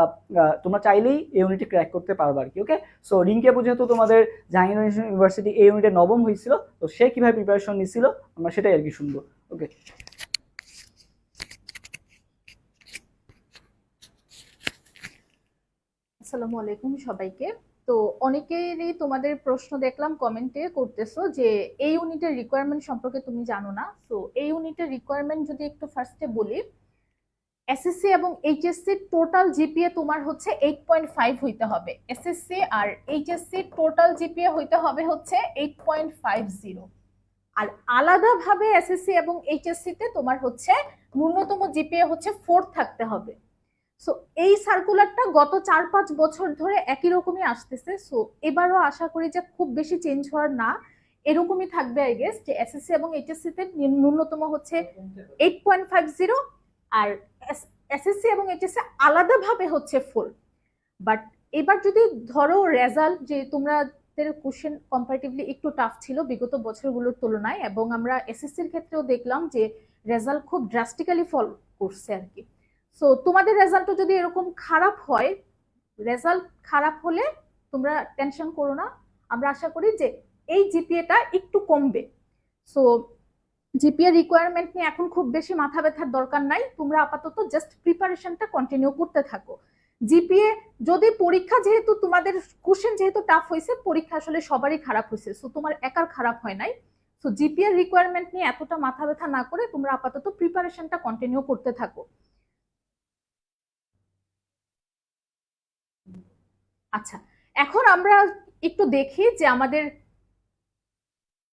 তোমরা চাইলেই এই ইউনিটে ক্র্যাক করতে পারবে আর কি। ওকে, সো রিঙ্কি আপু যেহেতু তোমাদের জাহাঙ্গীরনগর ইউনিভার্সিটি এই ইউনিটে নবম হয়েছিল, তো সে কিভাবে প্রিপারেশন নিছিল আমরা সেটাই আর কি শুনবো। ওকে, আসসালামু আলাইকুম সবাইকে। তো অনেকেরই তোমাদের প্রশ্ন দেখলাম কমেন্টে করতেছো যে এই ইউনিটের রিকোয়ারমেন্ট সম্পর্কে তুমি জানো না। তো এই ইউনিটের রিকোয়ারমেন্ট যদি একটু ফার্স্টে বলি, এসএসসি এবং এইচএসসি টোটাল জিপিএ তোমার হচ্ছে 8.5 হইতে হবে। এসএসসি আর এইচএসসি টোটাল জিপিএ হইতে হবে হচ্ছে 8.50। আর আলাদাভাবে এসএসসি এবং এইচএসসি তে তোমার হচ্ছে ন্যূনতম জিপিএ হচ্ছে 4 থাকতে হবে। সো এই সার্কুলারটা গত 4-5 বছর ধরে একই রকমই আসতেছে। সো এবারও আশা করি যে খুব বেশি চেঞ্জ হওয়ার না, এরকমই থাকবে আই গেস, যে এসএসসি এবং এইচএসসি তে ন্যূনতম হচ্ছে 8.50, আর এসএসসি এবং এইচএসসি আলাদাভাবে হচ্ছে 4। বাট এবার যদি ধরো রেজাল্ট, যে তোমরা কোশ্চেন কম্পারেটিভলি একটু টাফ ছিল বিগত বছরগুলোর তুলনায়, এবং আমরা এসএসসির ক্ষেত্রেও দেখলাম যে রেজাল্ট খুব ড্রাস্টিক্যালি ফল করছে আর কি। সো তোমাদের রেজাল্টও যদি এরকম খারাপ হয়, রেজাল্ট খারাপ হলে তোমরা টেনশন করো না, আমরা আশা করি যে এই জিপিএটা একটু কমবে। সো জিপিএ রিকোয়ারমেন্ট নিয়ে এখন খুব বেশি মাথা ব্যথার দরকার নাই, তোমরা আপাতত জাস্ট প্রিপারেশনটা কন্টিনিউ করতে থাকো। জিপিএ যদি পরীক্ষা, যেহেতু তোমাদের কোশ্চেন যেহেতু টাফ হয়েছে, পরীক্ষা আসলে সবারই খারাপ হয়েছে, সো তোমার একার খারাপ হয় নাই। সো জিপিএ রিকোয়ারমেন্ট নিয়ে এতটা মাথা ব্যথা না করে তোমরা আপাতত প্রিপারেশনটা কন্টিনিউ করতে থাকো। আচ্ছা, এখন আমরা একটু দেখি যে আমাদের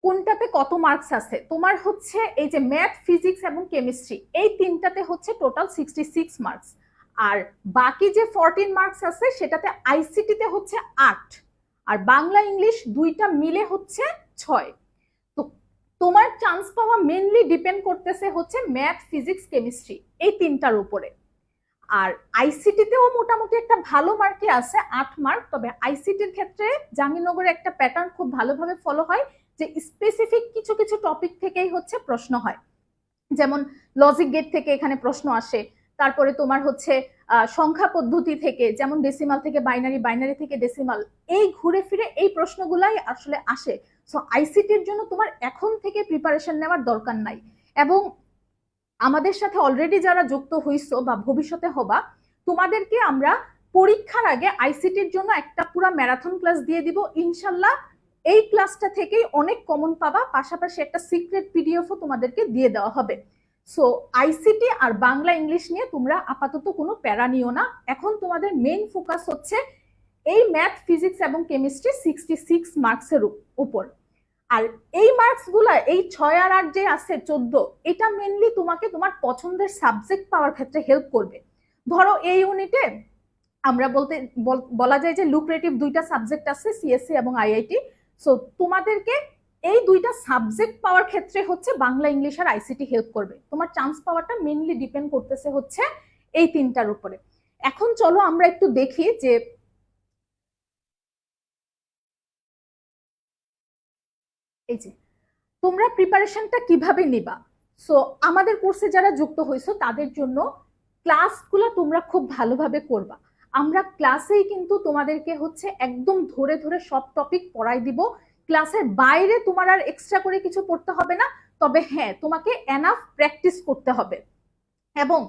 কোনটাতে কত মার্কস আছে। তোমার হচ্ছে এই যে ম্যাথ, ফিজিক্স এবং কেমিস্ট্রি, এই তিনটাতে হচ্ছে টোটাল 66 মার্কস। আর বাকি যে 14 মার্কস আছে সেটাতে আইসিটিতে হচ্ছে 8, আর বাংলা ইংলিশ দুইটা মিলে হচ্ছে 6। তো তোমার চান্স পাওয়া মেনলি ডিপেন্ড করতেছে হচ্ছে ম্যাথ, ফিজিক্স, কেমিস্ট্রি, এই তিনটার উপরে। আর আইসিটিতেও মোটামুটি একটা ভালো মার্কে আছে 8 মার্ক। তবে আইসিটির ক্ষেত্রে জাহাঙ্গীরনগরে একটা প্যাটার্ন খুব ভালোভাবে ফলো হয়, যে স্পেসিফিক কিছু কিছু টপিক থেকেই হচ্ছে প্রশ্ন হয়। যেমন লজিক গেট থেকে এখানে প্রশ্ন আসে, তারপরে তোমার হচ্ছে সংখ্যা পদ্ধতি থেকে, যেমন ডেসিমাল থেকে বাইনারি, বাইনারি থেকে ডেসিমাল, এই ঘুরে ফিরে এই প্রশ্নগুলাই আসলে আসে। সো আইসিটির জন্য তোমার এখন থেকে প্রিপারেশন নেওয়ার দরকার নাই। এবং আমাদের সাথে অলরেডি যারা যুক্ত হইছো বা ভবিষ্যতে হবা, তোমাদেরকে আমরা পরীক্ষার আগে আইসিটির জন্য একটা পুরো ম্যারাথন ক্লাস দিয়ে দিব ইনশাল্লাহ। এই ক্লাসটা থেকেই অনেক কমন পাবা, পাশাপাশি একটা সিক্রেট পিডিএফও তোমাদেরকে দিয়ে দেওয়া হবে। সো আইসিটি আর বাংলা ইংলিশ নিয়ে তোমরা আপাতত কোনো প্যারা নিও না। এখন তোমাদের মেইন ফোকাস হচ্ছে এই ম্যাথ, ফিজিক্স এবং কেমিস্ট্রি 66 মার্কসের উপর। আর এই মার্কস গুলা, এই 6 আর 8 যে আছে 14, এটা মেনলি তোমাকে তোমার পছন্দের সাবজেক্ট পাওয়ার ক্ষেত্রে হেল্প করবে। ধরো এই ইউনিটে আমরা বলা যায় যে লুক্রেটিভ দুইটা সাবজেক্ট আছে, সিএসসি এবং আইআইটি। সো তোমাদেরকে এই দুইটা সাবজেক্ট পাওয়ার ক্ষেত্রে হচ্ছে বাংলা, ইংলিশ আর আইসিটি হেল্প করবে। তোমার চান্স পাওয়াটা মেইনলি ডিপেন্ড করতেছে হচ্ছে এই তিনটার উপরে। এখন চলো আমরা একটু দেখি যে এই যে তোমরা প্রিপারেশনটা কিভাবে নিবা। সো আমাদের কোর্সে যারা যুক্ত হয়েছো তাদের জন্য ক্লাসগুলো তোমরা খুব ভালোভাবে করবা। আমরা ক্লাসেই কিন্তু তোমাদেরকে হচ্ছে একদম ধরে ধরে সব টপিক পড়াই দিব। ক্লাসের বাইরে তোমার আর এক্সট্রা করে কিছু পড়তে হবে না, তবে হ্যাঁ তোমাকে এনাফ প্র্যাকটিস করতে হবে। এবং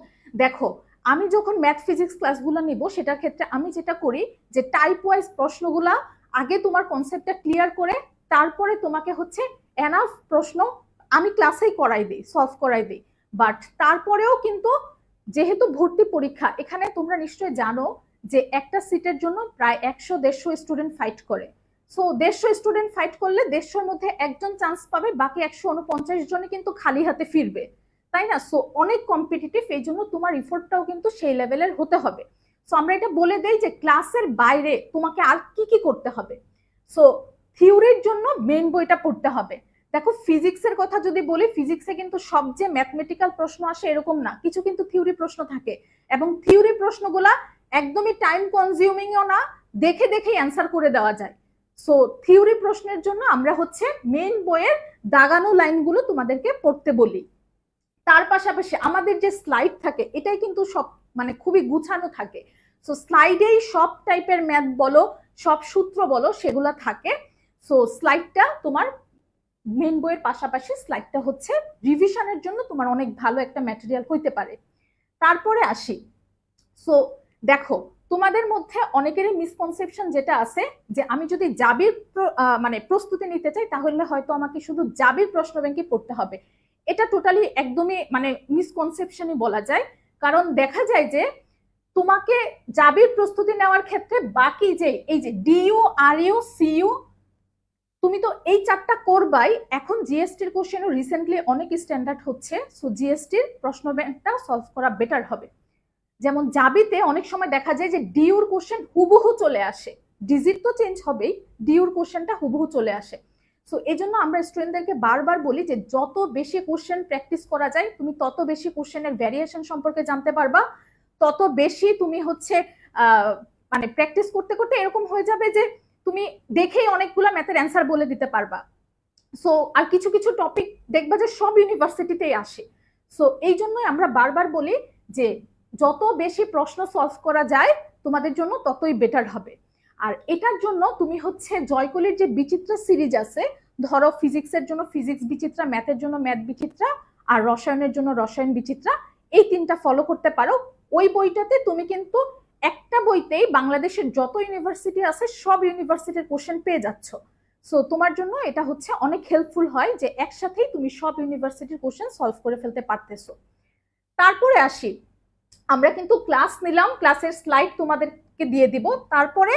দেখো, আমি যখন ম্যাথ ফিজিক্স ক্লাসগুলো নিব সেটার ক্ষেত্রে আমি যেটা করি যে টাইপ ওয়াইজ প্রশ্নগুলা আগে তোমার কনসেপ্টটা ক্লিয়ার করে তারপরে তোমাকে হচ্ছে এনাফ প্রশ্ন আমি ক্লাসেই করাই দিই, সলভ করাই দিই। বাট তারপরেও কিন্তু যেহেতু ভর্তি পরীক্ষা, এখানে তোমরা নিশ্চয়ই জানো যে একটা সিটের জন্য প্রায় 100-150 স্টুডেন্ট ফাইট করে। সো 150 স্টুডেন্ট ফাইট করলে 150-র মধ্যে একজন চান্স পাবে, বাকি 149 জনই কিন্তু খালি হাতে ফিরবে, তাই না? সো অনেক কম্পিটিটিভ, এই জন্য তোমার ইফোর্টটাও কিন্তু সেই লেভেলের হতে হবে। সো আমরা এটা বলে দেই যে ক্লাসের বাইরে তোমাকে আর কি কি করতে হবে। সো থিওরির জন্য মেইন বইটা পড়তে হবে। দেখো ফিজিক্সের কথা যদি বলি, ফিজিক্সে কিন্তু সব যে ম্যাথমেটিক্যাল প্রশ্ন আসে এরকম না, কিছু কিন্তু থিওরি প্রশ্ন থাকে, এবং থিওরি প্রশ্নগুলা একদমই টাইম কনজিউমিংও না, দেখে দেখেই অ্যান্সার করে দেওয়া যায়। সো থিওরি প্রশ্নের জন্য আমরা হচ্ছে মেইন বইয়ের দাগানো লাইনগুলো তোমাদেরকে পড়তে বলি। তার পাশাপাশি আমাদের যে স্লাইড থাকে এটাই কিন্তু সব মানে খুবই গুছানো থাকে। সো স্লাইডেই সব টাইপের ম্যাথ বলো, সব সূত্র বলো, সেগুলো থাকে। সো স্লাইডটা তোমার মেন বইয়ের পাশাপাশি স্লাইডটা হচ্ছে রিভিশনের জন্য তোমার অনেক ভালো একটা ম্যাটেরিয়াল হইতে পারে। তারপরে আসি, সো দেখো তোমাদের মধ্যে অনেকেরই মিসকনসেপশন যেটা আছে যে আমি যদি জাবির মানে প্রস্তুতি নিতে চাই তাহলে হয়তো আমাকে শুধু জাবির প্রশ্ন ব্যাংকই পড়তে হবে। এটা টোটালি একদমই মানে মিসকনসেপশনই বলা যায়। কারণ দেখা যায় যে তোমাকে জাবির প্রস্তুতি নেওয়ার ক্ষেত্রে বাকি যে এই যে ডিইউ, আরইউ, সিইউ, তুমি তো এই চারটা করবাই। এখন জিএসটির কোশ্চেনও রিসেন্টলি অনেক স্ট্যান্ডার্ড হচ্ছে, সো জিএসটির প্রশ্ন ব্যাংকটা সলভ করা বেটার হবে। যেমন জাবিতে অনেক সময় দেখা যায় যে ডিউর কোশ্চেন হুবহু চলে আসে, ডিজিট তো চেঞ্জ হবেই, ডিউর কোশ্চেনটা হুবহু চলে আসে। সো এই জন্য আমরা স্টুডেন্টদেরকে বারবার বলি যে যত বেশি কোশ্চেন প্র্যাকটিস করা যায় তুমি তত বেশি কোশ্চেনের ভ্যারিয়েশন সম্পর্কে জানতে পারবা, তত বেশি তুমি হচ্ছে মানে প্র্যাকটিস করতে করতে এরকম হয়ে যাবে যে তুমি দেখেই অনেকগুলো ম্যাথের অ্যান্সার বলে দিতে পারবা। সো আর কিছু কিছু টপিক দেখবা যে সব ইউনিভার্সিটিতেই আসে। সো এই জন্যই আমরা বারবার বলি যে যত বেশি প্রশ্ন সলভ করা যায় তোমাদের জন্য ততই বেটার হবে। আর এটার জন্য তুমি হচ্ছে জয়কলির যে বিচিত্রা সিরিজ আছে, ধরো ফিজিক্সের জন্য ফিজিক্স বিচিত্রা, ম্যাথের জন্য ম্যাথ বিচিত্রা, আর রসায়নের জন্য রসায়ন বিচিত্রা, এই তিনটা ফলো করতে পারো। ওই বইটাতে তুমি কিন্তু একটা বইতেই বাংলাদেশের যত ইউনিভার্সিটি আছে সব ইউনিভার্সিটির কোশ্চেন পেয়ে যাচ্ছ। সো তোমার জন্য এটা হচ্ছে অনেক হেল্পফুল হয় যে একসাথেই তুমি সব ইউনিভার্সিটির কোশ্চেন সলভ করে ফেলতে পারতেছো। তারপরে আসি, আমরা কিন্তু ক্লাস নিলাম, ক্লাসের স্লাইড তোমাদেরকে দিয়ে দিব, তারপরে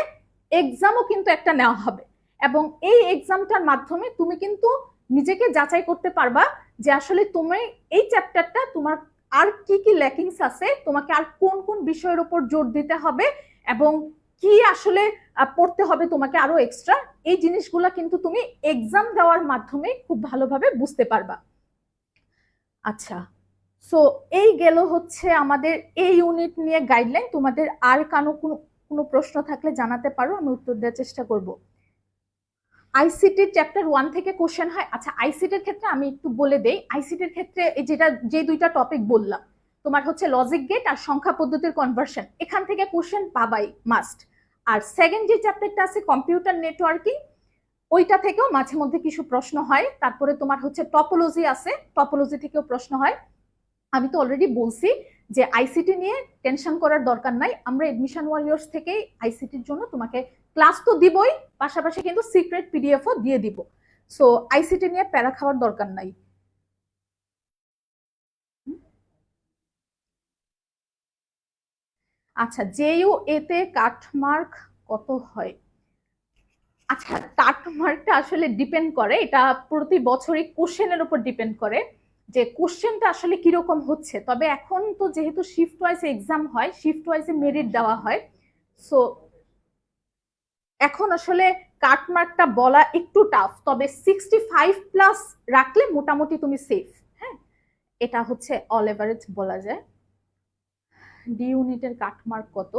এক্সামও কিন্তু একটা নেওয়া হবে। এবং এই এক্সামটার মাধ্যমে তুমি কিন্তু নিজেকে যাচাই করতে পারবা যে আসলে তুমি এই চ্যাপ্টারটা তোমার আর কি কি ল্যাকিংস আছে, তোমাকে আর কোন কোন বিষয়ের উপর জোর দিতে হবে, এবং কি আসলে পড়তে হবে তোমাকে আরো এক্সট্রা। এই জিনিসগুলা কিন্তু তুমি এক্সাম দেওয়ার মাধ্যমে খুব ভালোভাবে বুঝতে পারবা। আচ্ছা, সো এই গেল হচ্ছে আমাদের এই ইউনিট নিয়ে গাইডলাইন। তোমাদের আর কোনো প্রশ্ন থাকলে জানাতে পারো, আমি উত্তর দেওয়ার চেষ্টা করব। আইসিটির চ্যাপ্টার 1 থেকে কোশ্চেন হয়। আচ্ছা, আইসিটির ক্ষেত্রে আমি একটু বলে দেই, আইসিটির ক্ষেত্রে যে দুইটা টপিক বললাম তোমার হচ্ছে লজিক গেট আর সংখ্যা পদ্ধতির কনভার্সন, এখান থেকে কোশ্চেন পাবাই মাস্ট। আর সেকেন্ড যে চ্যাপ্টারটা আছে কম্পিউটার নেটওয়ার্কিং, ওইটা থেকেও মাঝে মধ্যে কিছু প্রশ্ন হয়। তারপরে তোমার হচ্ছে টপোলজি আছে, টপোলজি থেকেও প্রশ্ন হয়। আমি তো অলরেডি বলছি যে আইসিটি নিয়ে টেনশন করার দরকার নাই, আমরা এডমিশন ওয়ারিয়র্স থেকেই আইসিটির জন্য তোমাকে ক্লাস তো দিবই, পাশাপাশি কিন্তু সিক্রেট পিডিএফও দিয়ে দিব। সো আইসিটি নিয়ে প্যারা খাওয়ার দরকার নাই। আচ্ছা, জেইউ এতে কাটমার্ক কত হয়? আচ্ছা, কাটমার্কটা আসলে ডিপেন্ড করে, এটা প্রতি বছরই কোশ্চেনের উপর ডিপেন্ড করে যে কোশ্চেনটা আসলে কিরকম হচ্ছে। তবে এখন তো যেহেতু শিফট ওয়াইজ এক্সাম হয়, শিফট ওয়াইজে মেরিট দেওয়া হয়। সো এখন আসলে কাটমার্কটা বলা একটু টাফ, তবে 65+ রাখলে মোটামুটি তুমি সেফ। হ্যাঁ, এটা হচ্ছে অল এভারেজ বলা যায়। ডি ইউনিটের কাটমার্ক কত?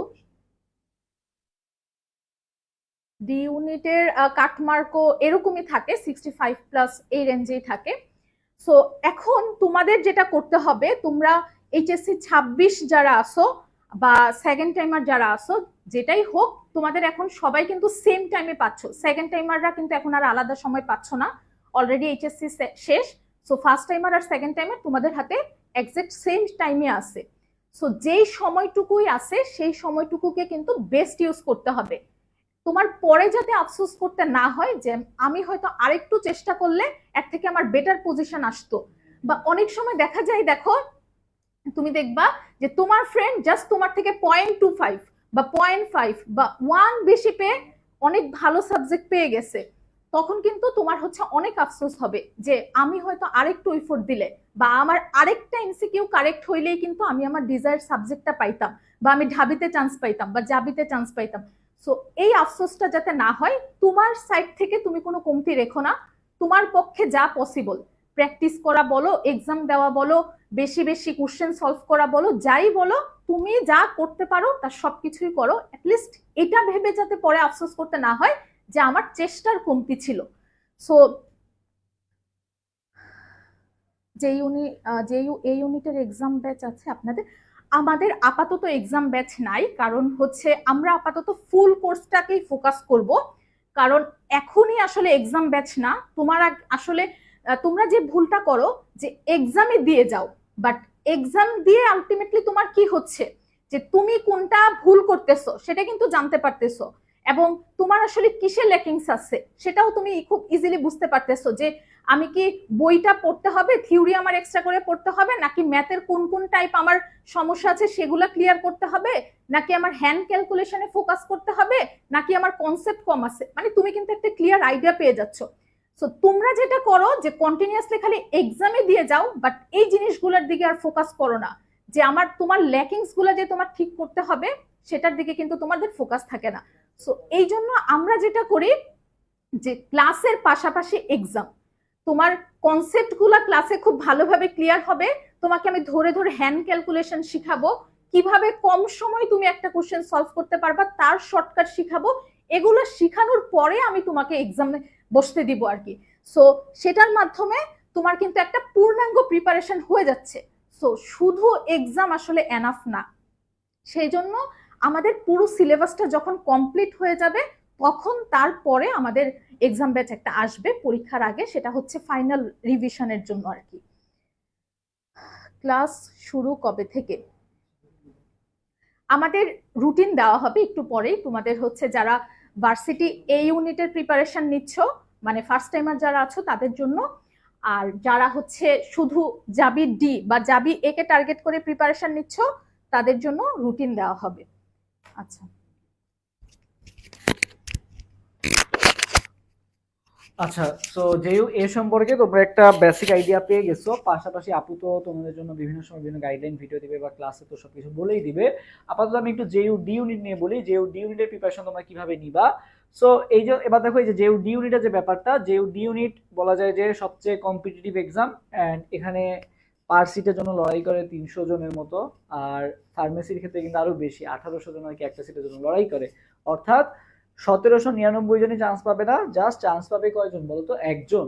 ডি ইউনিটের কাটমার্কও এরকমই থাকে, 65+ এই রেঞ্জেই থাকে। সো এখন তোমাদের যেটা করতে হবে, তোমরা এইচএসসি 26 যারা আসো বা সেকেন্ড টাইমার যারা আসো, যেটাই হোক, তোমাদের এখন সবাই কিন্তু সেম টাইমে পাচ্ছ। সেকেন্ড টাইমাররা কিন্তু এখন আর আলাদা সময় পাচ্ছ না, অলরেডি এইচএসসি শেষ। সো ফার্স্ট টাইমার আর সেকেন্ড টাইমার তোমাদের হাতে এক্সাক্ট সেম টাইমে আছে। সো যেই সময়টুকুই আছে সেই সময়টুকুকে কিন্তু বেস্ট ইউজ করতে হবে। তোমার পরে যাতে আফসোস করতে না হয় যে আমি হয়তো আরেকটু চেষ্টা করলে এর থেকে আমার বেটার পজিশন আসতো। বা অনেক সময় দেখা যায়, দেখো তুমি দেখবা যে তোমার ফ্রেন্ড জাস্ট তোমার থেকে 0.25 বা 0.5 বা 1 বেশি পেয়ে অনেক ভালো সাবজেক্ট পেয়ে গেছে। তখন কিন্তু তোমার হচ্ছে অনেক আফসোস হবে যে আমি হয়তো আরেকটু এফোর্ট দিলে বা আমার আরেকটা এমসিকিউ কারেক্ট হইলেই কিন্তু আমি আমার ডিজায়ার সাবজেক্টটা পাইতাম, বা আমি ঢাবিতে চান্স পাইতাম বা জাবিতে চান্স পাইতাম। সো এই আফসোসটা যাতে না হয়, তোমার সাইড থেকে তুমি কোনো কমতি রেখো না। তোমার পক্ষে যা পসিবল, প্র্যাকটিস করা বলো, এক্সাম দেওয়া বলো, বেশি বেশি কোশ্চেন সলভ করা বলো, যাই বলো, তুমি যা করতে পারো তার সবকিছুই করো। অ্যাটলিস্ট এটা ভেবে যাতে পরে আফসোস করতে না হয় যে আমার চেষ্টার কমতি ছিল। সো যে এই ইউনিটের এক্সাম ব্যাচ আছে আপনাদের, আমাদের আপাতত এক্সাম ব্যাচ নাই, কারণ হচ্ছে আমরা আপাতত ফুল কোর্সটাকেই ফোকাস করব। কারণ এখনই আসলে এক্সাম ব্যাচ না। তোমার আসলে তোমরা যে ভুলটা করো যে এক্সামে দিয়ে যাও, বাট এক্সাম দিয়ে আলটিমেটলি তোমার কি হচ্ছে যে তুমি কোনটা ভুল করতেছো সেটা কিন্তু জানতে পারতেছো, এবং তোমার আসলে কিসে ল্যাকিংস আছে সেটাও তুমি খুব ইজিলি বুঝতে পারতেছো যে আমি কি বইটা পড়তে হবে, থিওরি আমার এক্সট্রা করে পড়তে হবে, নাকি ম্যাথের কোন কোন টাইপ আমার সমস্যা আছে সেগুলো ক্লিয়ার করতে হবে, নাকি আমার হ্যান্ড ক্যালকুলেশনে ফোকাস করতে হবে, নাকি আমার কনসেপ্ট কম আছে। মানে তুমি কিন্তু একটা ক্লিয়ার আইডিয়া পেয়ে যাচ্ছ। সো তোমরা যেটা করো যে কন্টিনিউয়াসলি খালি এক্সামে দিয়ে যাও, বাট এই জিনিসগুলোর দিকে আর ফোকাস করো না, যে আমার তোমার ল্যাকিংস গুলো যে তোমার ঠিক করতে হবে সেটার দিকে কিন্তু তোমাদের ফোকাস থাকে না। সো এই জন্য আমরা যেটা করি যে ক্লাসের পাশাপাশি এক্সাম, তোমার কনসেপ্ট গুলা ক্লাসে খুব ভালোভাবে ক্লিয়ার হবে। তোমাকে আমি ধরে ধরে হ্যান্ড ক্যালকুলেশন শিখাবো, কিভাবে কম সময় তুমি একটা কোশ্চেন সলভ করতে পারবা তার শর্টকাট শিখাবো। এগুলো শিখানোর পরে আমি তোমাকে এক্সামে বসতে দিব আর কি। সো সেটার মাধ্যমে তোমার কিন্তু একটা পূর্ণাঙ্গ প্রিপারেশন হয়ে যাচ্ছে। সো শুধু এক্সাম আসলে এনাফ না। সেই জন্য আমাদের পুরো সিলেবাসটা যখন কমপ্লিট হয়ে যাবে তখন তারপরে আমাদের এক্সাম ব্যাচ একটা আসবে পরীক্ষার আগে, সেটা হচ্ছে ফাইনাল রিভিশনের জন্য আর কি। ক্লাস শুরু কবে থেকে? আমাদের রুটিন দেওয়া হবে একটু পরেই। তোমাদের হচ্ছে যারা ভার্সিটি এই ইউনিটের প্রিপারেশন নিচ্ছ, মানে ফার্স্ট টাইমার যারা আছো তাদের জন্য, আর যারা হচ্ছে শুধু জাবি ডি বা জাবি এ কে টার্গেট করে প্রিপারেশন নিচ্ছ তাদের জন্য রুটিন দেওয়া হবে। আচ্ছা, আচ্ছা, তো যেহেতু এ সম্পর্কে তোমরা একটা বেসিক আইডিয়া পেয়ে গেছো, পাশাপাশি আপু তো তোমাদের জন্য বিভিন্ন সময় বিভিন্ন গাইডলাইন ভিডিও দিবে বা ক্লাসে তো সবকিছু বলেই দিবে। আপাতত আমি একটু জেইউ ডি ইউনিট নিয়ে বলি, জেইউ ডি ইউনিটের প্রিপারেশন তোমরা কিভাবে নিবা। সো এই যে এবার দেখো, এই যে জেইউ ডি ইউনিটের যে ব্যাপারটা, জেইউ ডি ইউনিট বলা যায় যে সবচেয়ে কম্পিটিটিভ এক্সাম, অ্যান্ড এখানে পার সিটের জন্য লড়াই করে 300 জনের মতো। আর ফার্মেসির ক্ষেত্রে কিন্তু আরো বেশি, 1800 জন আর কি একটা সিটের জন্য লড়াই করে। অর্থাৎ 1799 জনই চান্স পাবে না, জাস্ট চান্স পাবে কয়জন বলতো? একজন।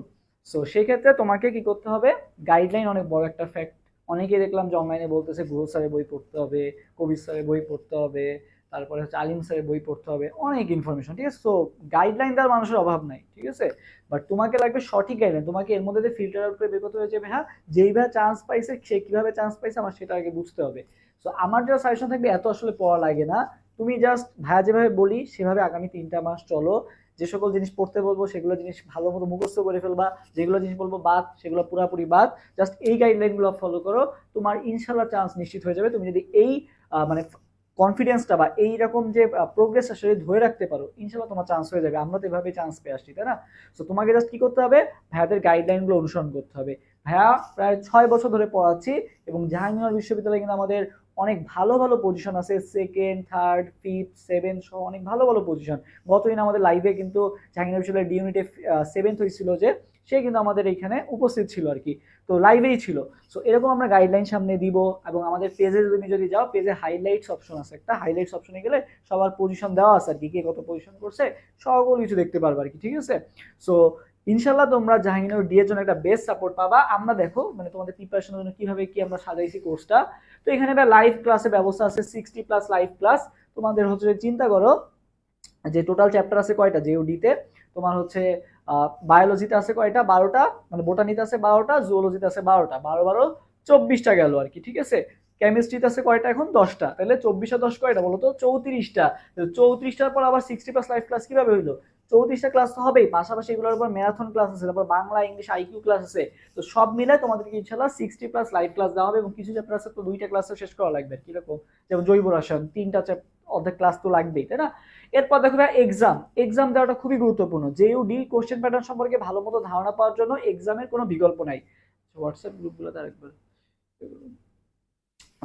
সো সেক্ষেত্রে তোমাকে কি করতে হবে, গাইডলাইন অনেক বড় একটা ফ্যাক্ট। অনেকেই দেখলাম যে অনলাইনে বলতেছে গুরু স্যারের বই পড়তে হবে, কবির স্যারের বই পড়তে হবে, তারপরে হচ্ছে আলিম স্যারের বই পড়তে হবে, অনেক ইনফরমেশন, ঠিক আছে। সো গাইডলাইন দেওয়ার মানুষের অভাব নাই, ঠিক আছে। বাট তোমাকে লাগবে সঠিক গাইডলাইন। তোমাকে এর মধ্যে ফিল্টার আউট করে বের করতে হবে যে হ্যাঁ, যেই ভাই চান্স পাইছে সে কিভাবে চান্স পাইছে আমার সেটা আগে বুঝতে হবে। সো আমার যা সাজেশন থাকবে, এত আসলে পড়া লাগে না। তুমি জাস্ট ভাইয়া যেভাবে বলি সেভাবে আগামী 3টা মাস চলো। যে সকল জিনিস পড়তে বলবো সেগুলো জিনিস ভালো মতো মুখস্থ করে ফেলবা, যেগুলো জিনিস বলবো বাদ সেগুলো পুরাপুরি বাদ। জাস্ট এই গাইডলাইন গুলো ফলো করো, তোমার ইনশাল্লাহ চান্স নিশ্চিত হয়ে যাবে। তুমি যদি এই মানে কনফিডেন্সটা বা এইরকম যে প্রোগ্রেস আসলে ধরে রাখতে পারো, ইনশাল্লাহ তোমার চান্স হয়ে যাবে। আমরা তো এভাবে চান্স পেয়ে আসছি, তাই না? সো তোমাকে জাস্ট কি করতে হবে, ভাইয়াদের গাইডলাইন গুলো অনুসরণ করতে হবে। ভাইয়া প্রায় 6 বছর ধরে পড়াচ্ছি, এবং জাহাঙ্গীরনগর বিশ্ববিদ্যালয়ে কিন্তু আমাদের অনেক ভালো ভালো পজিশন আছে, সেকেন্ড, থার্ড, ফিফথ, সেভেন্থ সহ অনেক ভালো ভালো পজিশন। গতদিন আমাদের লাইভে কিন্তু জাহাঙ্গীরনগর বিশ্ববিদ্যালয়ের ডি ইউনিটে সেভেন্থ হয়েছিল যে, সে কিন্তু আমাদের এইখানে উপস্থিত ছিল আর কি, তো লাইভেই ছিল। সো এরকম আমরা গাইডলাইন সামনে দিব, এবং আমাদের পেজে তুমি যদি যাও, পেজে হাইলাইটস অপশন আছে একটা, হাইলাইটস অপশনে গেলে সবার পজিশন দেওয়া আছে আর কি, কে কত পজিশন করছে সকল কিছু দেখতে পারবে আর কি, ঠিক আছে। সো ইনশাল্লাহ তোমরা জাহাঙ্গীরনগর ডি এর জন্য একটা বেস্ট সাপোর্ট পাবা। আমরা দেখো মানে তোমাদের প্রিপারেশনের জন্য কিভাবে কি আমরা সাজাইছি কোর্সটা। তো এখানে লাইভ ক্লাসের ব্যবস্থা আছে, 60+ লাইভ ক্লাস। তোমাদের হচ্ছে চিন্তা করো যে টোটাল চ্যাপ্টার আছে কয়টা জেইউডি তে, তোমার হচ্ছে বায়োলজিতে আছে কয়টা, 12টা, মানে বোটানিতে আছে 12টা, জুওলজিতে আছে 12টা, 12 24টা গেল আর কি, ঠিক আছে। কেমিস্ট্রিতে আছে কয়টা এখন, 10টা, তাহলে 24 আর 10 কয়টা বলো তো, 34টা। 34টার পর আবার 60+ লাইভ ক্লাস কিভাবে হইলো, 34টা ক্লাস তো হবেই, পাশাপাশি এগুলোর উপর ম্যারাথন ক্লাস আছে, তারপর বাংলা, ইংলিশ, আইকিউ ক্লাস আছে। তো সব মিলে তোমাদেরকে ইনশাল্লাহ 60+ লাইভ ক্লাস দেওয়া হবে, এবং কিছু চ্যাপ্টার আছে তো 2টা ক্লাসও শেষ করা লাগবে, কিরকম, যেমন জৈব রসায়ন 3টা অর্ধেক ক্লাস তো লাগবেই, তাই না। এরপর দেখো এক্সাম, এক্সাম দেওয়াটা খুবই গুরুত্বপূর্ণ। জেইউডি কোশ্চেন প্যাটার্ন সম্পর্কে ভালো মতো ধারণা পাওয়ার জন্য এক্সামের কোনো বিকল্প নাই। হোয়াটসঅ্যাপ গ্রুপগুলোতে আরেকবার,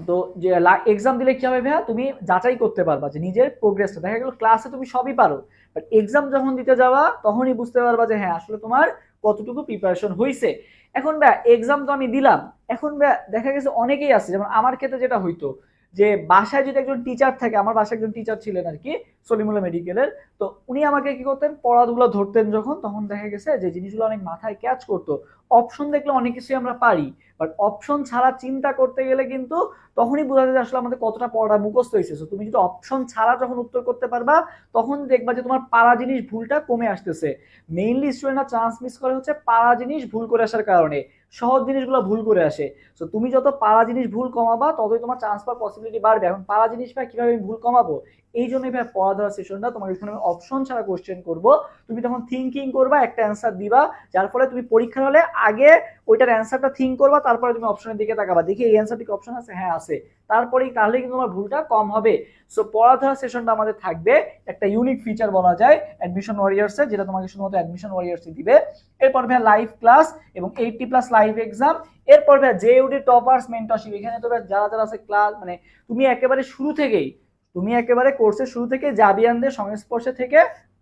তো যে এক্সাম দিলে কি হবে ভাইয়া, তুমি যাচাই করতে পারবা যে নিজের প্রোগ্রেসটা। দেখা গেল ক্লাসে তুমি সবই পারো, বাট এক্সাম যখন দিতে যাওয়া তখনই বুঝতে পারবা যে হ্যাঁ আসলে তোমার কতটুকু প্রিপারেশন হয়েছে। এখন ভাইয়া এক্সাম তো আমি দিলাম, এখন ভাইয়া দেখা গেছে অনেকেই আছে, যেমন আমার ক্ষেত্রে যেটা হইতো যে বাসায় যদি একজন টিচার থাকে, আমার বাসায় একজন টিচার ছিলেন আর কি সলিমুল্লাহ মেডিকেলের, তো উনি আমাকে কি করতেন, পড়াগুলো ধরতেন যখন, তখন দেখা গেছে যে জিনিসগুলো অনেক মাথায় ক্যাচ করতো। অপশন দেখলে অনেক কিছুই আমরা পারি, বাট অপশন ছাড়া চিন্তা করতে গেলে কিন্তু তখনই বোঝা যায় আসলে আমাদের কতটা পড়া মুখস্থ হয়েছে। তুমি যদি অপশন ছাড়া যখন উত্তর করতে পারবা, তখন দেখবা যে তোমার পারা জিনিস ভুলটা কমে আসতেছে। মেইনলি স্টুডেন্টরা চান্স মিস করে হচ্ছে পারা জিনিস ভুল করে আসার কারণে, সহজ জিনিসগুলো ভুল করে আসে। তো তুমি যত পারা জিনিস ভুল কমাবা, ততই তোমার চান্স পাওয়ার পসিবিলিটি বাড়বে। এখন পারা জিনিস ভাই কিভাবে আমি ভুল কমাবো, এই জন্যই ভাই পড়া ধরা সেশনটা তোমাকে এখানে অপশন ছাড়া কোশ্চেন করবো, তুমি তখন থিঙ্কিং করবা, একটা অ্যান্সার দিবা, যার ফলে তুমি পরীক্ষার হলে আগে ওইটার অ্যান্সারটা থিঙ্ক করবা, তারপরে তুমি অপশনের দিকে তাকাবা, দেখি এই অ্যান্সারটি অপশন আছে, হ্যাঁ আছে, তারপরেই, তাহলে কিন্তু তোমার ভুলটা কম হবে। সো পড়া ধরা সেশনটা আমাদের থাকবে, একটা ইউনিক ফিচার বলা যায় অ্যাডমিশন ওয়ারিয়ার্স এর, যেটা তোমাকে শুধুমাত্র অ্যাডমিশন ওয়ারিয়ার্স দিবে। এরপর ভাই লাইভ ক্লাস এবং 80+ লাইভ এক্সাম। এরপর ভাই জেইউডি টপার্স মেন্টরশিপ, এখানে তো যারা যারা আছে ক্লাস, মানে তুমি একেবারে শুরু থেকেই, তুমি একেবারে কোর্সের শুরু থেকে জাবিয়ানদের সংস্পর্শে থেকে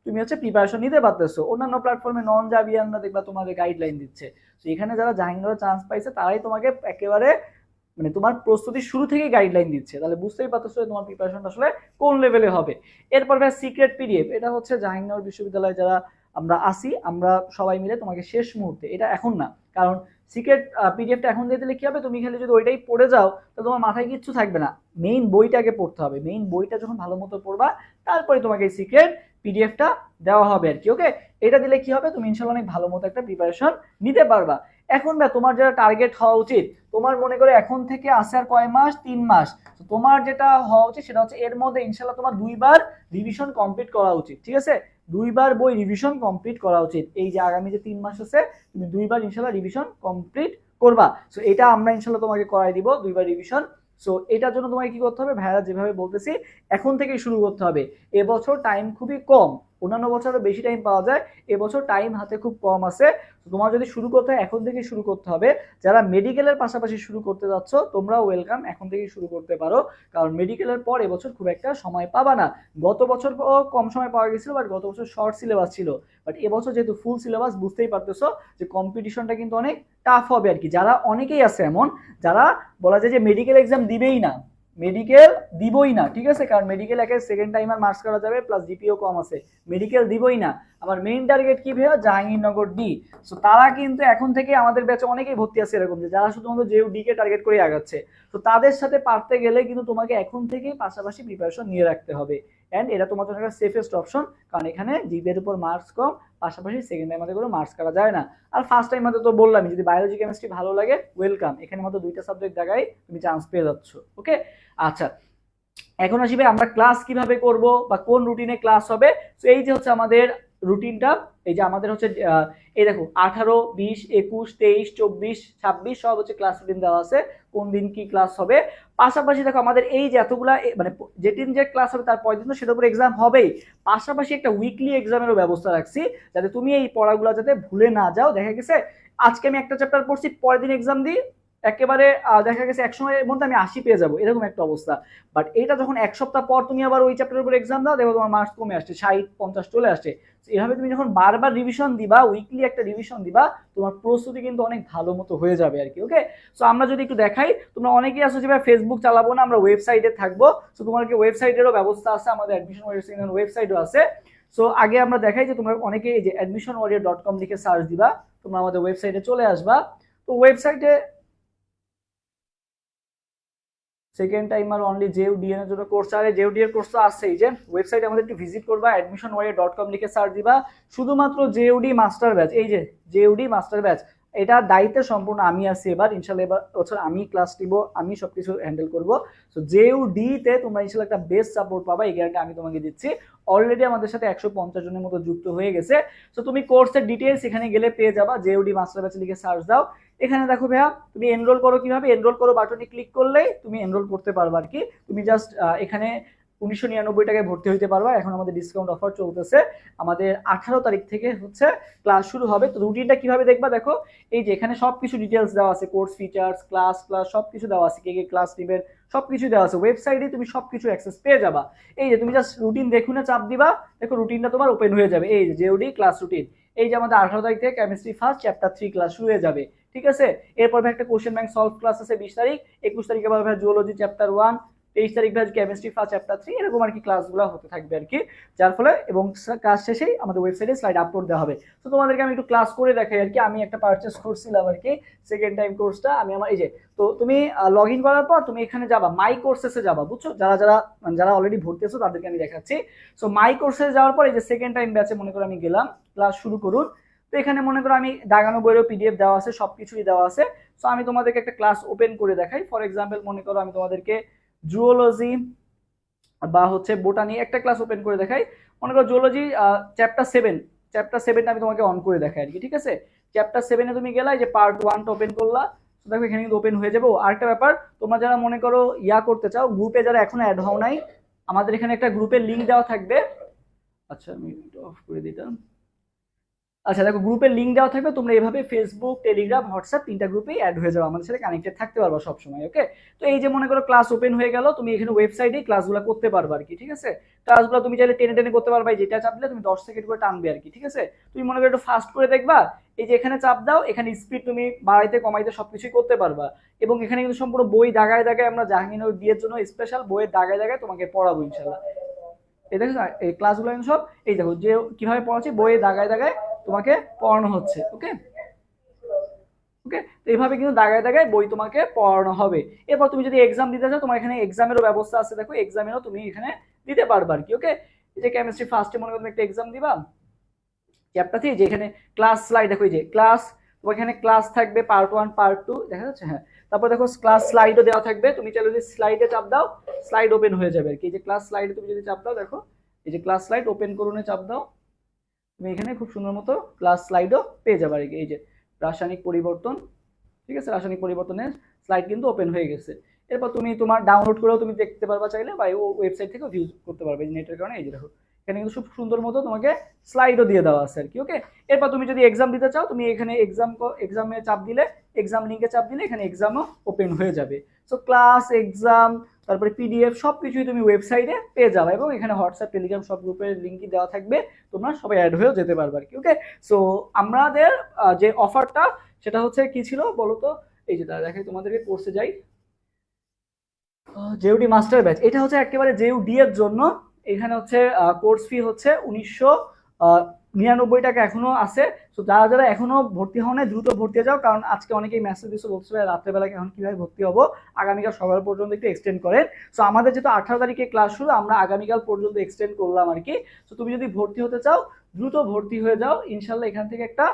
তুমি হচ্ছে প্রিপারেশন নিতে পারতেছো। অন্যান্য প্ল্যাটফর্মে নন জাবিয়ানরা দেখবা তোমাদের গাইডলাইন দিচ্ছে, তো এখানে যারা জাহাঙ্গীরনগরে চান্স পাইছে তারাই তোমাকে একেবারে মানে তোমার প্রস্তুতি শুরু থেকেই গাইডলাইন দিচ্ছে, তাহলে বুঝতেই পারতেছো তোমার প্রিপারেশনটা আসলে কোন লেভেলে হবে। এরপর ভাই সিক্রেট পিডিএফ, এটা হচ্ছে জাহাঙ্গীরনগর বিশ্ববিদ্যালয়ে যারা আমরা আসি, আমরা সবাই মিলে তোমাকে শেষ মুহূর্তে, এটা এখন না, কারণ সিক্রেট পিডিএফটা এখন দিয়ে দিলে কি হবে, তুমি খালি যদি ওইটাই পড়ে যাও তো তোমার মাথায় কিচ্ছু থাকবে না, মেইন বইটাকে পড়তে হবে, মেইন বইটা যখন ভালো মতো পড়বা তারপরে তোমাকে এই সিক্রেট পিডিএফটা দেওয়া হবে আর কি, ওকে। এটা দিলে কি হবে, তুমি ইনশাল্লাহ অনেক ভালো মতো একটা প্রিপারেশন নিতে পারবা। এখন ভাই তোমার যেটা টার্গেট হওয়া উচিত, তোমার মনে করে এখন থেকে আসে আর কয় মাস, 3 মাস, তো তোমার যেটা হওয়া উচিত সেটা হচ্ছে এর মধ্যে ইনশাল্লাহ তোমার 2বার রিভিশন কমপ্লিট করা উচিত, ঠিক আছে। 2বার বই রিভিশন কমপ্লিট করা উচিত, এই যে আগামী যে 3 মাস আছে তুমি 2বার ইনশাল্লাহ রিভিশন কমপ্লিট করবা। সো এটা আমরা ইনশাল্লাহ তোমাকে করাই দিব 2বার রিভিশন। সো এটার জন্য তোমাকে কি করতে হবে, ভাইয়া যেভাবে বলতেছি এখন থেকেই শুরু করতে হবে। এবছর টাইম খুবই কম, অন্যান্য বছর বেশি টাইম পাওয়া যায়, এবছর টাইম হাতে খুব কম আছে। তোমার যদি শুরু করতে হয় এখন থেকে শুরু করতে হবে। যারা মেডিকেলের পাশাপাশি শুরু করতে যাচ্ছ তোমরা ওয়েলকাম, এখন থেকেই শুরু করতে পারো, কারণ মেডিকেলের পর এবছর খুব একটা সময় পাবা না। গত বছর কম সময় পাওয়া গেছিল, বাট গত বছর শর্ট সিলেবাস ছিল, বাট এবছর যেহেতু ফুল সিলেবাস, বুঝতেই পারতেছো যে কম্পিটিশনটা কিন্তু অনেক টাফ হবে আর কি। যারা অনেকেই আছে এমন যারা বলা যায় যে মেডিকেল এক্সাম দিবেই না, মেডিকেল দিবই না, ঠিক আছে, কারণ মেডিকেল একে সেকেন্ড টাইমার মার্কস করা যাবে, প্লাস জিপিও কম আছে, মেডিকেল দিবই না। আমার মেইন টার্গেট কি ভাইয়া, জাহাঙ্গীরনগর ডি। সো তারা কিন্তু এখন থেকে আমাদের ব্যাচে অনেকেই ভর্তি আছে এরকম, যে যারা শুধুমাত্র জেইউ ডি কে টার্গেট করে আগাচ্ছে। তো তাদের সাথে পারতে গেলে কিন্তু তোমাকে এখন থেকেই পাশাপাশি প্রিপারেশন নিয়ে রাখতে হবে, এন্ড এটা তোমার জন্য একটা সেফেস্ট অপশন, কারণ এখানে জিপিএর উপর মার্কস কম, পাশাপাশি সেকেন্ড টাইম হাতে করে মার্কস কাটা যায় না। আর ফার্স্ট টাইম হাতে তো বললামই, যদি বায়োলজি কেমিস্ট্রি ভালো লাগে ওয়েলকাম, এখানে মাত্র 2টা সাবজেক্ট জায়গায় তুমি চান্স পেয়ে যাচ্ছ, ওকে। আচ্ছা, এখন আসি ভাই আমরা ক্লাস কিভাবে করব বা কোন রুটিনে ক্লাস হবে। তো এই যে হচ্ছে আমাদের রুটিনটা, এই যে আমাদের হচ্ছে এই দেখো 18, 20, 21, 23, 24, 26 সব হচ্ছে ক্লাস রুটিন দেওয়া আছে, কোন দিন কি ক্লাস হবে। পাশাপাশি দেখো আমাদের এই যে এতগুলা মানে যেদিন যে ক্লাস হবে তার পরের দিন তো সেটার উপর এক্সাম হবেই, পাশাপাশি একটা উইকলি এক্সামেরও ব্যবস্থা রাখছি, যাতে তুমি এই পড়াগুলো যাতে ভুলে না যাও। দেখা গেছে আজকে আমি একটা চ্যাপ্টার পড়ছি, পরের দিন এক্সাম দিই, একেবারে দেখা গেছে এক সময়ের মধ্যে আমি 80 পেয়ে যাবো, এরকম একটা অবস্থা। বাট এটা যখন এক সপ্তাহ পর তুমি আবার ওই চ্যাপ্টারের উপর এক্সাম দাও, দেখো তোমার মার্কস কমে আসছে, 60-50 চলে আসছে। এভাবে তুমি যখন বারবার রিভিশন দিবা, উইকলি একটা রিভিশন দিবা, তোমার প্রস্তুতি কিন্তু অনেক ভালো মতো হয়ে যাবে আর কি। ওকে, সো আমরা যদি একটু দেখাই, তোমরা অনেকেই আছো যে ভাই ফেসবুক চালাবো না, আমরা ওয়েবসাইটে থাকবো। সো তোমাকে ওয়েবসাইটেরও ব্যবস্থা আছে, আমাদের অ্যাডমিশন ওয়েবসাইটও আছে। সো আগে আমরা দেখাই যে তোমরা অনেকে এই যে admissionwarrior.com লিখে সার্চ দিবা, তোমরা আমাদের ওয়েবসাইটে চলে আসবা। তো ওয়েবসাইটে সেকেন্ড টাইমার অনলি জেইউডিএন এর জন্য কোর্স, আরে জেইউডি এর কোর্স তো আছেই, যে ওয়েবসাইটে আমাদের একটু ভিজিট করবা, admissionwarrior.com লিখে সার্চ দিবা, শুধুমাত্র জেইউডি মাস্টার ব্যাচ, এই যে জেইউডি মাস্টার ব্যাচ, এটা দায়িত্বে সম্পূর্ণ আমি আছি এবার ইনশাআল্লাহ। এবার বছর আমি ক্লাস নিব, আমি সবকিছু হ্যান্ডেল করব। সো জেইউডি তে তোমরা ইনশাআল্লাহ একটা বেস্ট সাপোর্ট পাবা, এই গ্যারান্টি আমি তোমাকে দিচ্ছি। অলরেডি আমাদের সাথে 150 জনের মতো যুক্ত হয়ে গেছে। সো তুমি কোর্সের ডিটেইলস এখানে গেলে পেয়ে যাবা, জেইউডি মাস্টার ব্যাচ লিখে সার্চ দাও। এখানে দেখো ভাইয়া তুমি এনরোল করো কিভাবে, এনরোল করো বাটনে ক্লিক করলেই তুমি এনরোল করতে পারবা আর কি। তুমি জাস্ট এখানে 1999 টাকায় ভর্তি হইতে পারবা। এখন আমাদের ডিসকাউন্ট অফার চলতেছে, আমাদের 18 তারিখ থেকে হচ্ছে ক্লাস শুরু হবে। তো রুটিনটা কিভাবে দেখবা দেখো, এই যে এখানে সবকিছু ডিটেলস দেওয়া আছে, কোর্স ফিচার্স, ক্লাস সবকিছু দেওয়া আছে, কে কে ক্লাস নেবেন সবকিছু দেওয়া আছে। ওয়েবসাইটে তুমি সবকিছু অ্যাক্সেস পেয়ে যাবা। এই যে তুমি জাস্ট রুটিন দেখুনে চাপ দিবা, দেখো রুটিনটা তোমার ওপেন হয়ে যাবে। এই যে জেইউডি ক্লাস রুটিন, এই যে আমাদের 18 তারিখ থেকে কেমিস্ট্রি ফার্স্ট চ্যাপ্টার 3 ক্লাস শুরু হয়ে যাবে, ঠিক আছে। এরপর একটা কোশ্চেন ব্যাংক সলভ ক্লাস আছে 20 তারিখ, 21 তারিখে আবার জুওলজি চ্যাপ্টার 1, 23 তারিখ কেমিস্ট্রি ফার্স্ট চ্যাপ্টার 3, এরকম আর কি ক্লাসগুলো হতে থাকবে আর কি। যার ফলে এবং কাজ শেষেই আমাদের ওয়েবসাইটে স্লাইড আপলোড দেওয়া হবে। তো তোমাদেরকে আমি একটু ক্লাস করে দেখাই আর কি। আমি একটা পারচেস করছিলাম আর কি, সেকেন্ড টাইম কোর্সটা আমি আমার এই যে, তো তুমি লগ ইন করার পর তুমি এখানে যাবা, মাই কোর্সেসে যাবা, বুঝছো, যারা যারা যারা অলরেডি ভর্তি আছো তাদেরকে আমি দেখাচ্ছি। সো মাই কোর্সে যাওয়ার পর এই যে সেকেন্ড টাইম ব্যাচে মনে করো আমি গেলাম, ক্লাস শুরু করুন। তো এখানে মনে করো আমি দাগানো বইয়েরও পিডিএফ দেওয়া আছে, সবকিছুই দেওয়া আছে। সো আমি তোমাদেরকে একটা ক্লাস ওপেন করে দেখাই। ফর এক্সাম্পল মনে করো আমি তোমাদেরকে জুওলজি বা হচ্ছে বোটানি একটা ক্লাস ওপেন করে দেখাই। মনে করো জুওলজি চ্যাপ্টার 7 আমি তোমাকে অন করে দেখাই আর কি, ঠিক আছে। চ্যাপ্টার 7-এ তুমি গেলা, এই যে পার্ট 1টা ওপেন করলা, দেখো এখানে কিন্তু ওপেন হয়ে যাবে। আরেকটা ব্যাপার, তোমরা যারা মনে করো করতে চাও, গ্রুপে যারা এখনো অ্যাড হও নাই, আমাদের এখানে একটা গ্রুপের লিংক দেওয়া থাকবে। আচ্ছা আমি অফ করে দিতাম। আচ্ছা দেখো গ্রুপের লিংক দেওয়া থাকবে, তোমরা এভাবে ফেসবুক, টেলিগ্রাম, হোয়াটসঅ্যাপ 3টা গ্রুপেই অ্যাড হয়ে যাও, আমাদের সাথে কানেক্টেড থাকতে পারবা সবসময়। ওকে, তো এই যে মনে করো ক্লাস ওপেন হয়ে গেল, তুমি এখানে ওয়েবসাইটে ক্লাসগুলো করতে পারবা আর কি, ঠিক আছে। ক্লাসগুলো তুমি চাইলে টেনে টেনে করতে পারবা, যেটা চাপলে তুমি 10 সেকেন্ড করে টানবে আর কি, ঠিক আছে। তুমি মনে করো একটু ফাস্ট করে দেখবা, এই যে এখানে চাপ দাও, এখানে স্পিড তুমি বাড়াইতে কমাইতে সবকিছুই করতে পারবা। এবং এখানে কিন্তু সম্পূর্ণ বই দাগায় দাগায় আমরা জাহাঙ্গীরনগর বিয়ের জন্য স্পেশাল বইয়ের দাগায় দাগায় তোমাকে পড়াবো ইনশাল্লাহ। এই দেখো এই ক্লাসগুলো সব এই দেখো যে কিভাবে পড়াচ্ছি, বইয়ে দাগায় দাগায় তোমাকে পড়ানো হচ্ছে। ওকে ওকে, তো এইভাবে কিন্তু দাগায় দাগায় বই তোমাকে পড়ানো হবে। এরপর তুমি যদি এক্সাম দিতে চাও, তোমার এখানে এক্সামেরও ব্যবস্থা আছে, দেখো এক্সামেরও তুমি এখানে দিতে পারবা আর কি। ওকে, এই যে কেমিস্ট্রি ফার্স্টে মনে করো তুমি একটা এক্সাম দিবা, চ্যাপ্টার 3, যে এখানে ক্লাস স্লাইড, দেখো এই যে ক্লাস, তোমার এখানে ক্লাস থাকবে পার্ট 1 পার্ট 2 দেখা যাচ্ছে, হ্যাঁ। তারপর দেখো ক্লাস স্লাইডও দেওয়া থাকবে, তুমি চাইলে যদি স্লাইডে চাপ দাও স্লাইড ওপেন হয়ে যাবে আর কি। এই যে ক্লাস স্লাইডে তুমি যদি চাপ দাও, দেখো এই যে ক্লাস স্লাইড ওপেন করুনে চাপ দাও, তুমি এখানে খুব সুন্দর মতো ক্লাস স্লাইডও পেয়ে যাবে আর কি। এই যে রাসায়নিক পরিবর্তন, ঠিক আছে, রাসায়নিক পরিবর্তনের স্লাইড কিন্তু ওপেন হয়ে গেছে। এরপর তুমি তোমার ডাউনলোড করেও তুমি দেখতে পারবা চাইলে, বা ওয়েবসাইট থেকেও ভিউ করতে পারবে নেটের কারণে। এই যে দেখো এখানে কিন্তু খুব সুন্দর মতো তোমাকে স্লাইডও দিয়ে দেওয়া আছে আর কি। ওকে, এরপর তুমি যদি এক্সাম দিতে চাও, তুমি এখানে এক্সামে চাপ দিলে, এক্সাম লিঙ্কে চাপ দিলে এখানে এক্সামও ওপেন হয়ে যাবে। সো ক্লাস, এক্সাম, তারপরে পিডিএফ সবকিছুই তুমি ওয়েবসাইটে পেয়ে যাবে, এবং এখানে হোয়াটসঅ্যাপ, টেলিগ্রাম সব গ্রুপের লিঙ্কই দেওয়া থাকবে, তোমরা সবাই অ্যাড হয়েও যেতে পারবে আর কি। ওকে, সো আমাদের যে অফারটা সেটা হচ্ছে কি ছিল বলো তো, এই যে দেখাই তোমাদেরকে, কোর্সে যাই, জেইউডি মাস্টার ব্যাচ, এটা হচ্ছে একেবারে জেইউডি এর জন্য। এখানে হচ্ছে কোর্স ফি হচ্ছে 1999 টাকা এখনো আছে। তো যারা যারা এখনো ভর্তি হও না, দ্রুত ভর্তি হয়ে যাও, কারণ আজকে অনেকেই মেসেজ দিচ্ছে, বলছে রাত্রেবেলা এখন কিভাবে ভর্তি হবো, আগামীকাল সকাল পর্যন্ত একটু এক্সটেন্ড করেন। সো আমাদের যেহেতু 18 তারিখে ক্লাস শুরু, আমরা আগামীকাল পর্যন্ত এক্সটেন্ড করলাম আর কি। তো তুমি যদি ভর্তি হতে চাও দ্রুত ভর্তি হয়ে যাও, ইনশাল্লাহ এখান থেকে একটা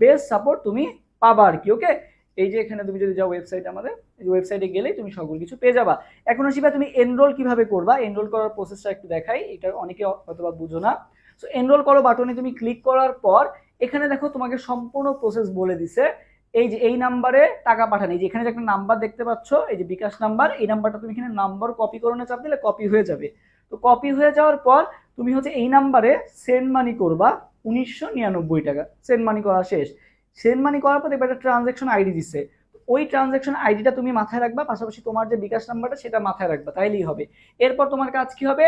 বেস্ট সাপোর্ট তুমি পাবা আর কি। ওকে, এই যে এখানে তুমি যদি যাও ওয়েবসাইট, আমাদের ওয়েবসাইটে গেলেই তুমি সকল কিছু পেয়ে যাবা। এখন আসি তুমি এনরোল কিভাবে করবা, এনরোল করার প্রসেসটা একটু দেখাই, এটা অনেকে হয়তোবা বুঝো না। সো এনরোল করো বাটনে তুমি ক্লিক করার পর এখানে দেখো তোমাকে সম্পূর্ণ প্রসেস বলে দিছে। এই যে এই নাম্বারে টাকা পাঠানো, এই যে এখানে যে একটা নাম্বার দেখতে পাচ্ছ, এই যে বিকাশ নাম্বার, এই নাম্বারটা তুমি এখানে নাম্বার কপি করনে চাপ দিলে কপি হয়ে যাবে। তো কপি হয়ে যাওয়ার পর তুমি হচ্ছে এই নাম্বারে সেন্ড মানি করবা 1999 টাকা, সেন্ড মানি করা শেষ। সেন্ড মানি করার পর দেখবে একটা ট্রানজ্যাকশন আইডি দিচ্ছে, ওই ট্রানজাকশন আইডিটা তুমি মাথায় রাখবা, পাশাপাশি তোমার যে বিকাশ নাম্বারটা সেটা মাথায় রাখবা, তাইলেই হবে। এরপর তোমার কাজ কি হবে,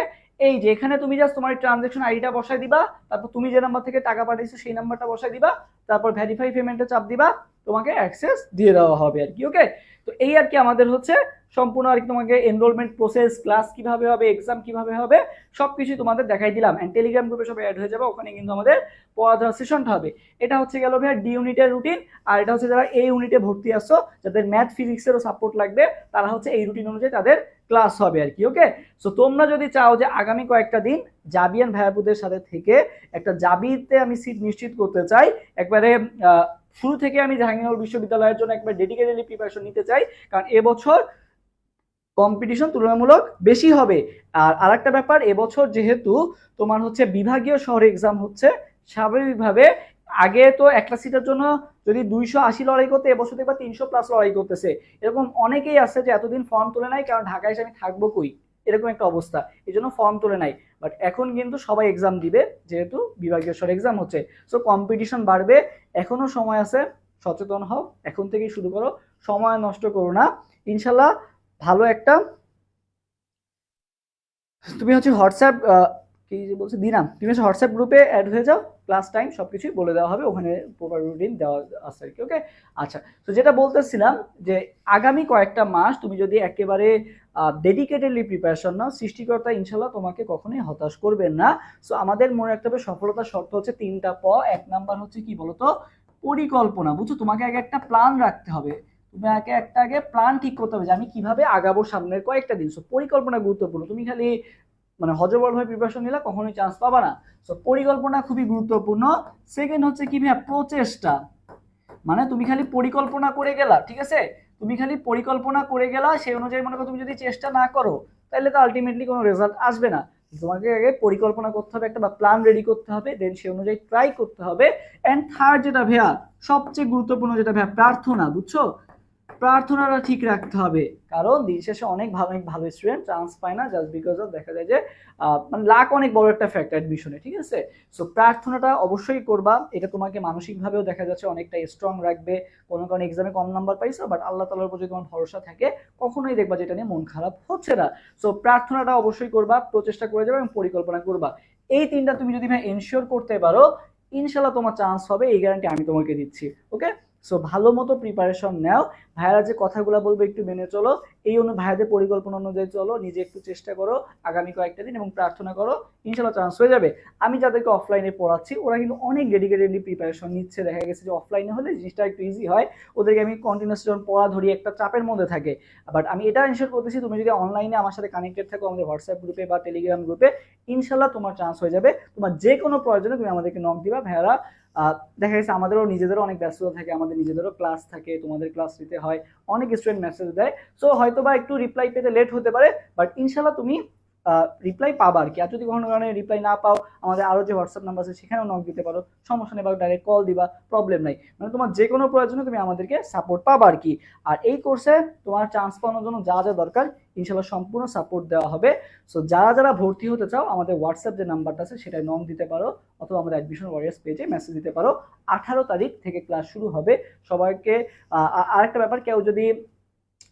এই যে এখানে তুমি জাস্ট তোমার ট্রানজাকশন আইডিটা বসাই দিবা, তারপর তুমি যে নাম্বার থেকে টাকা পাঠিয়েছো সেই নাম্বারটা বসাই দিবা, তারপর ভেরিফাই পেমেন্টে চাপ দিবা, তোমাকে অ্যাক্সেস দিয়ে দেওয়া হবে আর কি। ওকে, তো এই আর কি আমাদের হচ্ছে সম্পূর্ণ আর কি তোমাকে এনরোলমেন্ট প্রসেস, ক্লাস কিভাবে হবে, এক্সাম কিভাবে হবে, সবকিছু তোমাদের দেখাই দিলাম। এন্ড টেলিগ্রাম গ্রুপে সবাই অ্যাড হয়ে যাবে, ওখানে কিন্তু আমাদের পড়াধরা সেশনটা হবে। এটা হচ্ছে গেল ভাইয়া ডি ইউনিটের রুটিন। আর এটা হচ্ছে যারা এই ইউনিটে ভর্তি আসছো, যাদের ম্যাথ ফিজিক্সেরও সাপোর্ট লাগবে, তারা হচ্ছে এই রুটিন অনুযায়ী তাদের ক্লাস হবে আর কি। ওকে, সো তোমরা যদি চাও যে আগামী কয়েকটা দিন জাবিয়ান ভাইয়াপুদের সাথে থেকে একটা জাবিতে আমি সিট নিশ্চিত করতে চাই, একবারে শুরু থেকে আমি জাহাঙ্গীরনগর বিশ্ববিদ্যালয়ের জন্য একবার ডেডিকেটেডলি প্রিপারেশন নিতে চাই, কারণ এবছর কম্পিটিশন তুলনামূলক বেশি হবে। আর আরেকটা ব্যাপার, এবছর যেহেতু তোমার হচ্ছে বিভাগীয় শহরে এক্সাম হচ্ছে, স্বাভাবিকভাবে আগে তো একটা সিটের জন্য যদি 280 লড়াই করতে, এবছর দেখবা 300+ লড়াই করতেছে। এরকম অনেকেই আছে যে এতদিন ফর্ম তুলে নাই, কারণ ঢাকায় এসে আমি থাকবো কই, এরকম একটা অবস্থা, এই জন্য ফর্ম তুলে নাই। বাট এখন কিন্তু সবাই এক্সাম দিবে, যেহেতু বিভাগীয় স্তরে এক্সাম হচ্ছে। সো কম্পিটিশন বাড়বে, এখনো সময় আছে, সচেতন হও, এখন থেকেই শুরু করো, সময় নষ্ট করো না। ইনশাল্লাহ ভালো একটা, তুমি হচ্ছে হোয়াটসঅ্যাপ কি যে বলছে দিনাম, তুমি হচ্ছে হোয়াটসঅ্যাপ গ্রুপে অ্যাড হয়ে যাও, ক্লাস টাইম সবকিছুই বলে দেওয়া হবে, ওখানে প্রপার রুটিন দেওয়া আছে আর কি। ওকে, আচ্ছা, তো যেটা বলতেছিলাম যে আগামী কয়েকটা মাস তুমি যদি একেবারে ডেডিকেটেডলি প্রিপারেশন নাও, সৃষ্টিকর্তা ইনশাল্লাহ তোমাকে কখনোই হতাশ করবেন না। সো আমাদের মনে রাখতে হবে সফলতার শর্ত হচ্ছে 3টা প। 1 নাম্বার হচ্ছে কি বলতো, পরিকল্পনা। বুঝছো, তোমাকে আগে একটা প্ল্যান রাখতে হবে, তুমি আগে প্ল্যান ঠিক করতে হবে যে আমি কিভাবে আগাবো সামনের কয়েকটা দিন। সো পরিকল্পনা গুরুত্বপূর্ণ, তুমি খালি মানে হজবল ভাবে প্রিপারেশন নিলে কখনোই চান্স পাবা না। সো পরিকল্পনা খুবই গুরুত্বপূর্ণ। সেকেন্ড হচ্ছে কি ভাইয়া, প্রচেষ্টা। মানে তুমি খালি পরিকল্পনা করে গেলা, ঠিক আছে, তুমি খালি পরিকল্পনা করে গেলা, সেই অনুযায়ী মনে করো তুমি যদি চেষ্টা না করো, তাহলে তো আলটিমেটলি কোনো রেজাল্ট আসবে না। তোমাকে আগে পরিকল্পনা করতে হবে, একটা বা প্ল্যান রেডি করতে হবে, দেন সেই অনুযায়ী ট্রাই করতে হবে। এন্ড থার্ড যেটা ভাইয়া, সবচেয়ে গুরুত্বপূর্ণ যেটা ভাইয়া, প্রার্থনা। বুঝছো, প্রার্থনাটা ঠিক রাখতে হবে, কারণ দিন শেষে অনেক ভালো স্টুডেন্ট চান্স পায় না, জাস্ট বিকজ অফ দেখা যায় যে মানে লাক অনেক বড় একটা ফ্যাক্টর অ্যাডমিশনে, ঠিক আছে। সো প্রার্থনাটা অবশ্যই করবা, এটা তোমাকে মানসিকভাবেও দেখা যাচ্ছে অনেকটা স্ট্রং রাখবে। কোনো কারণে এক্সামে কম নাম্বার পাইছো, বাট আল্লাহ তাআলার উপর যদি তোমার ভরসা থাকে, কখনোই দেখবা যেটা নিয়ে মন খারাপ হচ্ছে না। সো প্রার্থনাটা অবশ্যই করবা, প্রচেষ্টা করে যাবে এবং পরিকল্পনা করবা। এই 3টা তুমি যদি ভাই এনশিওর করতে পারো, ইনশাল্লাহ তোমার চান্স হবে, এই গ্যারান্টি আমি তোমাকে দিচ্ছি। ওকে, সো ভালো মতো প্রিপারেশন নাও, ভাইয়ারা যে কথাগুলো বলবো একটু মেনে চলো, এই ভাইয়াদের পরিকল্পনা অনুযায়ী চলো, নিজে একটু চেষ্টা করো আগামী কয়েকটা দিন এবং প্রার্থনা করো, ইনশাল্লাহ চান্স হয়ে যাবে। আমি যাদেরকে অফলাইনে পড়াচ্ছি, ওরা কিন্তু অনেক ডেডিকেটেডলি প্রিপারেশন নিচ্ছে, দেখা গেছে যে অফলাইনে হলে জিনিসটা একটু ইজি হয়, ওদেরকে আমি কন্টিনিউয়াস যখন পড়া ধরি একটা চাপের মধ্যে থাকে। বাট আমি এটা এনশিওর করতেছি, তুমি যদি অনলাইনে আমার সাথে কানেক্টেড থাকো, আমাদের হোয়াটসঅ্যাপ গ্রুপে বা টেলিগ্রাম গ্রুপে, ইনশাল্লাহ তোমার চান্স হয়ে যাবে। তোমার যে কোনো প্রয়োজনে তুমি আমাদেরকে নক দিবা, ভাইয়ারা দেখা গেছে আমাদেরও নিজেদেরও অনেক ব্যস্ততা থাকে, আমাদের নিজেদেরও ক্লাস থাকে, তোমাদের ক্লাস নিতে হয়, অনেক স্টুডেন্ট মেসেজ দেয়। সো হয়তো বা একটু রিপ্লাই পেতে লেট হতে পারে, বাট ইনশাল্লাহ তুমি রিপ্লাই পাবা আর কি। আর যদি কোনো কারণে রিপ্লাই না পাও, আমাদের আরও যে হোয়াটসঅ্যাপ নাম্বার আছে সেখানেও নক দিতে পারো, সমস্যা নেই, বা ডাইরেক্ট কল দিবা, প্রবলেম নাই। মানে তোমার যে কোনো প্রয়োজনে তুমি আমাদেরকে সাপোর্ট পাবা আর কি। আর এই কোর্সে তোমার চান্স পাওয়ার জন্য যা যা দরকার, ইনশাল্লাহ সম্পূর্ণ সাপোর্ট দেওয়া হবে। সো যারা যারা ভর্তি হতে চাও, আমাদের হোয়াটসঅ্যাপ যে নাম্বারটা আছে সেটাই নক দিতে পারো, অথবা আমাদের অ্যাডমিশন ওয়ারিয়ার্স পেজে মেসেজ দিতে পারো। 18 তারিখ থেকে ক্লাস শুরু হবে সবাইকে। আরেকটা ব্যাপার, কেউ যদি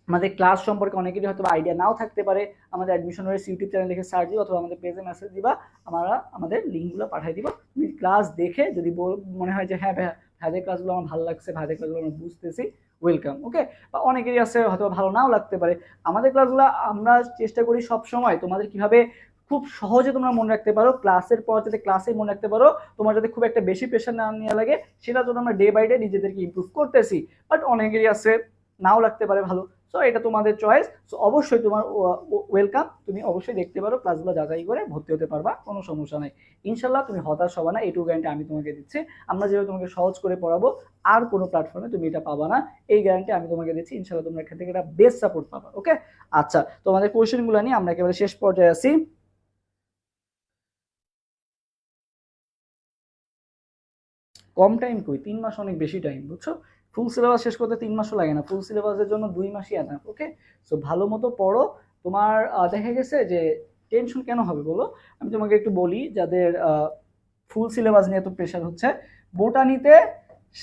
আমাদের ক্লাস সম্পর্কে অনেকেরই হয়তো আইডিয়া নাও থাকতে পারে, আমাদের অ্যাডমিশন ওয়ারিয়ার্স ইউটিউব চ্যানেল লিখে সার্চ দিও, অথবা আমাদের পেজে মেসেজ দিবা, আমরা আমাদের লিঙ্কগুলো পাঠিয়ে দিব। তুমি ক্লাস দেখে যদি মনে হয় যে হ্যাঁ ভাইদের ক্লাসগুলো আমার ভালো লাগছে, ভাইদের ক্লাসগুলো আমরা বুঝতেছি, ওয়েলকাম। ওকে, বা অনেকেরই আছে হয়তো ভালো নাও লাগতে পারে। আমাদের ক্লাসগুলো আমরা চেষ্টা করি সব সময় তোমাদের কিভাবে খুব সহজে তোমরা মনে রাখতে পারো, ক্লাসের পর যাতে ক্লাসে মনে রাখতে পারো, তোমার যাতে খুব একটা বেশি প্রেশার না নেওয়া লাগে, সেটার জন্য আমরা ডে বাই ডে নিজেদেরকে ইমপ্রুভ করতেছি। বাট অনেকেরই আছে নাও লাগতে পারে ভালো, সো এটা তোমাদের চয়েস। সো অবশ্যই তোমার ওয়েলকাম, তুমি অবশ্যই দেখতে পারো, ক্লাসগুলো যাচাই করে ভর্তি হতে পারবা, কোনো সমস্যা নাই। ইনশাল্লাহ তুমি হতাশ হবা না, এইটুকু গ্যারান্টি আমি তোমাকে দিচ্ছি। আমরা যেভাবে তোমাকে সহজ করে পড়াবো, আর কোনো প্ল্যাটফর্মে তুমি এটা পাবা না, এই গ্যারান্টি আমি তোমাকে দিচ্ছি। ইনশাল্লাহ তোমরা এখান থেকে একটা বেস্ট সাপোর্ট পাবা। ওকে, আচ্ছা, তোমাদের কোয়েশ্চেনগুলো নিয়ে আমরা একেবারে শেষ পর্যায়ে আছি। কম টাইম কই, 3 মাস অনেক বেশি টাইম, বুঝছো। ফুল সিলেবাস শেষ করতে 3 মাসও লাগে না, ফুল সিলেবাসের জন্য 2 মাসই এনাফ। ওকে, সো ভালো মতো পড়ো। তোমার দেখা গেছে যে টেনশন কেন হবে বলো, আমি তোমাকে একটু বলি, যাদের ফুল সিলেবাস নিয়ে এত প্রেশার হচ্ছে, বোটানিতে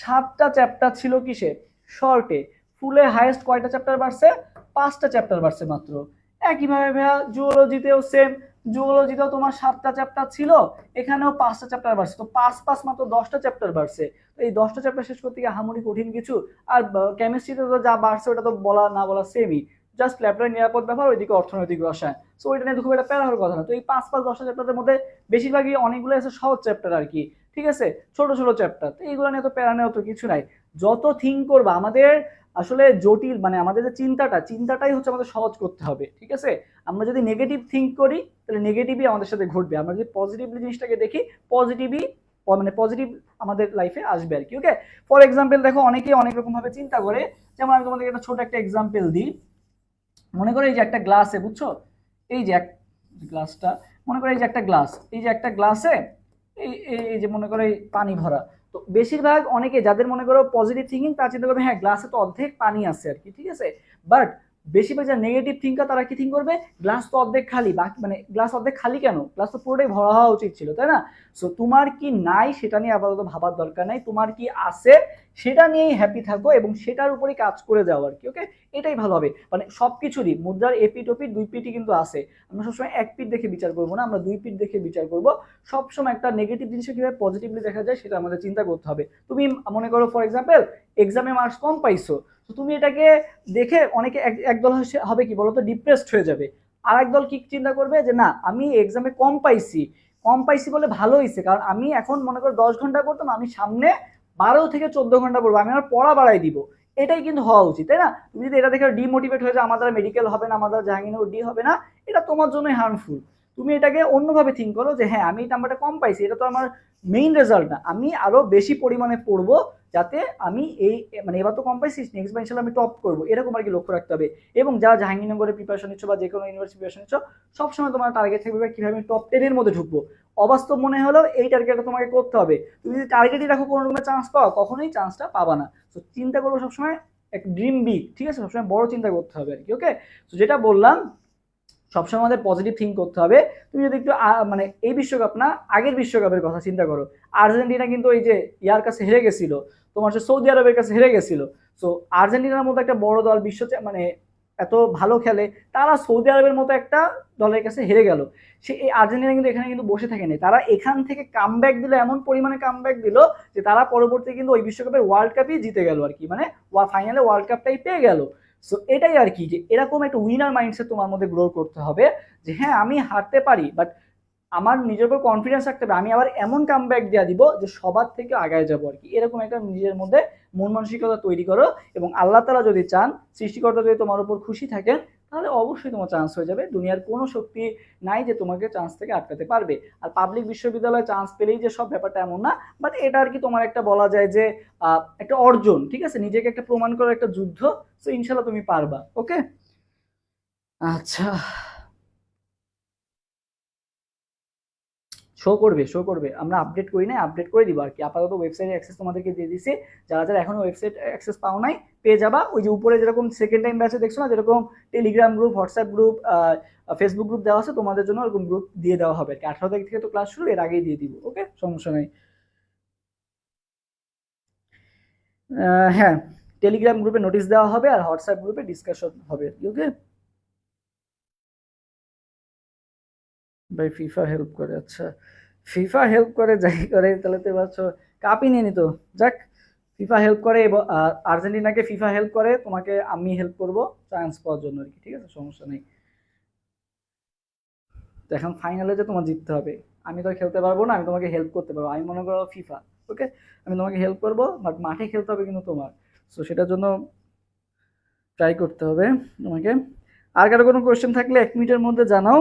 7টা চ্যাপ্টার ছিল কিসে, শর্টে, ফুলে হাইয়েস্ট কয়টা চ্যাপ্টার বাড়ছে? 5টা চ্যাপ্টার বাড়ছে মাত্র। একইভাবে ভাইয়া জুওলজিতেও সেম, জুওলজিতেও তোমার 7টা চ্যাপ্টার ছিল, এখানেও 5টা চ্যাপ্টার বাড়ছে, তো 5 মাত্র 10টা চ্যাপ্টার বাড়ছে। তো এই 10টা চ্যাপ্টার শেষ করতে গিয়ে আহামরি কঠিন কিছু। আর কেমিস্ট্রিতে তো যা বাড়ছে ওটা তো বলা না বলা সেমই, জাস্ট ল্যাবরেটরি নিরাপদ ব্যাপার, ওইদিকে অর্থনৈতিক রসায়ন। সো ওইটা নিয়ে খুব একটা প্যারা হওয়ার কথা না। তো এই 5 10টা চ্যাপ্টারের মধ্যে বেশিরভাগই অনেকগুলো আছে সহজ চ্যাপ্টার আর কি, ঠিক আছে, ছোট ছোট চ্যাপ্টার। তো এইগুলো নিয়ে তো প্যারা নেওয়া তো কিছু নাই। যত থিঙ্ক করবা, আমাদের আসলে জটিল মানে আমাদের যে চিন্তাটাই হচ্ছে আমাদের সহজ করতে হবে, ঠিক আছে। আমরা যদি নেগেটিভ থিঙ্ক করি তাহলে নেগেটিভই আমাদের সাথে ঘটবে, আমরা যদি পজিটিভলি জিনিসটাকে দেখি পজিটিভই মানে পজিটিভ আমাদের লাইফে আসবে আর কি। ওকে, ফর এক্সাম্পল দেখো অনেকেই অনেক রকম ভাবে চিন্তা করে। যেমন আমি তোমাদেরকে একটা ছোট একটা এক্সাম্পল দিই। মনে করো এই যে একটা গ্লাসে, বুঝছো, এই যে গ্লাসটা, মনে করো এই যে একটা গ্লাস, এই যে একটা গ্লাসে এই এই যে মনে করো এই পানি ভরা। তো বেশিরভাগ অনেকে যাদের মনে করো পজিটিভ থিঙ্কিং, তারা চিন্তা করবে হ্যাঁ গ্লাসে তো অর্ধেক পানি আছে আর কি, ঠিক আছে। বাট বেশিরভাগ যারা নেগেটিভ থিঙ্কার তারা কি থিঙ্ক করবে, গ্লাস তো অর্ধেক খালি, বাকি মানে গ্লাস অর্ধেক খালি কেন, গ্লাস তো পুরোটাই ভরা হওয়া উচিত ছিল, তাই না। সো তোমার কি নাই সেটা নিয়ে আপাতত ভাবার দরকার নাই, তোমার কি আছে সেটা নিয়েই হ্যাপি থাকো এবং সেটার উপরেই কাজ করে যাও আর কি। ওকে, এটাই ভালো হবে। মানে সবকিছুরই মুদ্রার এপিঠ ওপিঠ দুই পিঠই কিন্তু আছে। আমরা সবসময় এক পিঠ দেখে বিচার করবো না, আমরা দুই পিঠ দেখে বিচার করবো। সবসময় একটা নেগেটিভ জিনিসকে কিভাবে পজিটিভলি দেখা যায় সেটা আমাদের চিন্তা করতে হবে। তুমি মনে করো ফর এক্সাম্পল এক্সামে মার্কস কম পাইছো, তো তুমি এটাকে দেখে অনেকে একদল হবে কি বলতো, ডিপ্রেসড হয়ে যাবে। আর একদল কি চিন্তা করবে যে না আমি এক্সামে কম পাইছি বলে ভালো হয়েছে, কারণ আমি এখন মনে করো 10 ঘন্টা পড়তাম, আমি সামনে 12 থেকে 14 ঘন্টা পড়বো, আমি আমার পড়া বাড়াই দিব। এটাই কিন্তু হওয়া উচিত, তাই না। তুমি যদি এটা দেখে ডিমোটিভেট হয়ে যায়, আমাদের মেডিকেল হবে না, আমাদের জাহাঙ্গীরনগর ডি হবে না, এটা তোমার জন্যই হার্মফুল। তুমি এটাকে অন্যভাবে থিঙ্ক করো যে হ্যাঁ আমি এই নাম্বারটা কম পাইছি, এটা তো আমার মেইন রেজাল্ট না, আমি আরো বেশি পরিমাণে পড়বো যাতে আমি এই মানে এবার তো কম পাইছি, নেক্সট বার ইনশাল্লাহ আমি টপ করবো, এরকম আর কি লক্ষ্য রাখতে হবে। এবং যারা জাহাঙ্গীরনগরে প্রিপারেশন নিচ্ছ বা যে কোনো ইউনিভার্সিটি প্রিপারেশন নিচ্ছ, সবসময় তোমার টার্গেট থাকবে কিভাবে আমি টপ 10-এর মধ্যে ঢুকবো। অবাস্তব মনে হলেও এই টার্গেটটা তোমাকে করতে হবে। তুমি যদি টার্গেটই রাখো কোনো রকমের চান্স পাও, কখনোই চান্সটা পাবা না। তো চিন্তা করবো সবসময় একটা ড্রিম বিগ, ঠিক আছে, সবসময় বড় চিন্তা করতে হবে আর কি। ওকে, তো যেটা বললাম সবসময় আমাদের পজিটিভ থিঙ্ক করতে হবে। তুমি যদি একটু মানে এই বিশ্বকাপ না, আগের বিশ্বকাপের কথা চিন্তা করো, আর্জেন্টিনা কিন্তু ওই যে ইয়ার কাছে হেরে গেছিল, তোমার হচ্ছে সৌদি আরবের কাছে হেরে গেছিল। সো আর্জেন্টিনার মতো একটা বড় দল, বিশ্ব মানে এত ভালো খেলে, তারা সৌদি আরবের মতো একটা দলের কাছে হেরে গেল। সে এই আর্জেন্টিনা কিন্তু এখানে কিন্তু বসে থাকেনি, তারা এখান থেকে কামব্যাক দিল, এমন পরিমাণে কামব্যাক দিল যে তারা পরবর্তী কিন্তু ওই বিশ্বকাপের ওয়ার্ল্ড কাপই জিতে গেল আর কি, মানে ফাইনালে ওয়ার্ল্ড কাপটাই পেয়ে গেল। সো এটাই আর কি, যে এরকম একটা উইনার মাইন্ডসেট তোমার মধ্যে গ্রো করতে হবে, যে হ্যাঁ আমি হারতে পারি বাট আমার নিজের উপর কনফিডেন্স রাখতে হবে, আমি আবার এমন কামব্যাক দেওয়া দিব যে সবার থেকে আগায় যাবো আর কি। এরকম একটা নিজের মধ্যে মন মানসিকতা তৈরি করো, এবং আল্লাহ তাআলা যদি চান, সৃষ্টিকর্তা যদি তোমার উপর খুশি থাকেন, তাহলে অবশ্যই তোমার চান্স হয়ে যাবে। দুনিয়ার কোনো শক্তি নাই যে তোমাকে চান্স থেকে আটকাতে পারবে। আর পাবলিক বিশ্ববিদ্যালয়ে চান্স পেলেই যে সব, ব্যাপারটা এমন না। বাট এটা আর কি তোমার একটা বলা যায় যে একটা অর্জন, ঠিক আছে, নিজেকে একটা প্রমাণ করার একটা যুদ্ধ। তো ইনশাল্লাহ তুমি পারবা। ওকে, আচ্ছা, শো করবে, আমরা আপডেট করি নাই, আপডেট করে দিব আর কি। আপাতত ওয়েবসাইটের অ্যাক্সেস তোমাদেরকে দিয়ে দিছি, যারা যারা এখনো ওয়েবসাইট অ্যাক্সেস পাও নাই পেয়ে যাবা। ওই যে উপরে যেরকম সেকেন্ড টাইম ব্যাচে দেখছো না, যেরকম Telegram group, WhatsApp group, Facebook group দেওয়া আছে, তোমাদের জন্য ওরকম গ্রুপ দিয়ে দেওয়া হবে আর কি। 18 তারিখ থেকে তো ক্লাস শুরু, এর আগেই দিয়ে দিব। ওকে, সমস্যা নেই। হ্যাঁ, টেলিগ্রাম গ্রুপে নোটিশ দেওয়া হবে আর হোয়াটসঅ্যাপ গ্রুপে ডিসকাশন হবে আর কি। ওকে ভাই, ফিফা হেল্প করে, আচ্ছা ফিফা হেল্প করে, যাই করে তাহলে তো এবার কাপই নিয়ে নিত। যাক, ফিফা হেল্প করে এবং আর্জেন্টিনাকে ফিফা হেল্প করে, তোমাকে আমি হেল্প করব চান্স পাওয়ার জন্য আর কি, ঠিক আছে, সমস্যা নেই। তো এখন ফাইনালে যে তোমার জিততে হবে, আমি তো আর খেলতে পারবো না, আমি তোমাকে হেল্প করতে পারবো, আমি মনে করো ফিফা। ওকে, আমি তোমাকে হেল্প করবো, বাট মাঠে খেলতে হবে কিন্তু তোমার। সো সেটার জন্য ট্রাই করতে হবে তোমাকে। আর কারো কোনো কোয়েশ্চেন থাকলে 1 মিনিটের মধ্যে জানাও।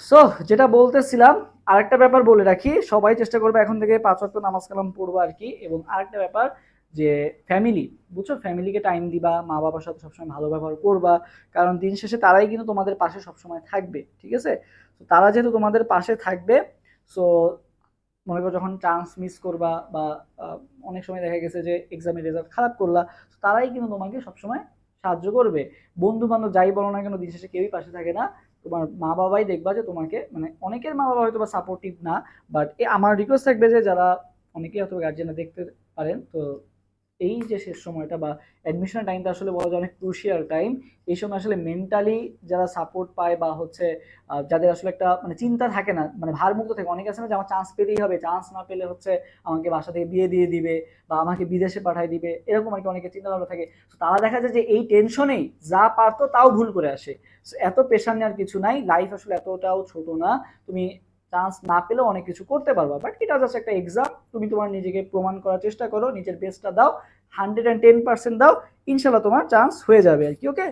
সো যেটা বলতেছিলাম, আরেকটা ব্যাপার বলে রাখি, সবাই চেষ্টা করবে এখন থেকে 5 ওয়াক্ত নামাজ কালাম পড়বো আর কি। এবং আরেকটা ব্যাপার যে ফ্যামিলি, বুঝছো, ফ্যামিলিকে টাইম দিবা, মা বাবার সাথে সবসময় ভালো ব্যবহার করবা, কারণ দিন শেষে তারাই কিন্তু তোমাদের পাশে সবসময় থাকবে, ঠিক আছে। তো তারা যেহেতু তোমাদের পাশে থাকবে, সো মনে করো যখন চান্স মিস করবা বা আহ, অনেক সময় দেখা গেছে যে এক্সামের রেজাল্ট খারাপ করলা, তারাই কিন্তু তোমাকে সবসময় সাহায্য করবে। বন্ধু বান্ধব যাই বলো না কেন, দিন শেষে কেউই পাশে থাকে না। তো তোমার মা বাবাই দেখবা যে তোমাকে, মানে অনেকের মা বাবা হয়তো বা সাপোর্টিভ না, বাট আমার রিকোয়েস্ট থাকবে যে যারা, অনেকেই হয়তো গার্জিয়ানরা দেখতে পারেন, তো এই যে শেষ সময়টা বা অ্যাডমিশন টাইমটা আসলে বলা যায় অনেক ক্রুশিয়াল টাইম। এই সময় আসলে মেন্টালি যারা সাপোর্ট পায় বা হচ্ছে যাদের আসলে একটা মানে চিন্তা থাকে না, মানে ভারমুক্ত থাকে, অনেকে আছে না যে আমার চান্স পেতেই হবে, চান্স না পেলে হচ্ছে আমাকে বাসা থেকে বিয়ে দিয়ে দিবে বা আমাকে বিদেশে পাঠিয়ে দিবে, এরকম আর কি অনেকের চিন্তা ভাবনা থাকে। তো তারা দেখা যায় যে এই টেনশনেই যা পারতো তাও ভুল করে আসে। So এত প্রেশার নেওয়ার কিছু নাই, লাইফ আসলে এতটাও ছোট না, তুমি চান্স না পেলেও অনেক কিছু করতে পারবা, বাট এটা জাস্ট একটা এক্সাম, তুমি তোমার নিজেকে প্রমাণ করার চেষ্টা করো, নিজের বেস্টটা দাও, 110% দাও, ইনশাল্লাহ তোমার চান্স হয়ে যাবে আর কি। ওকে,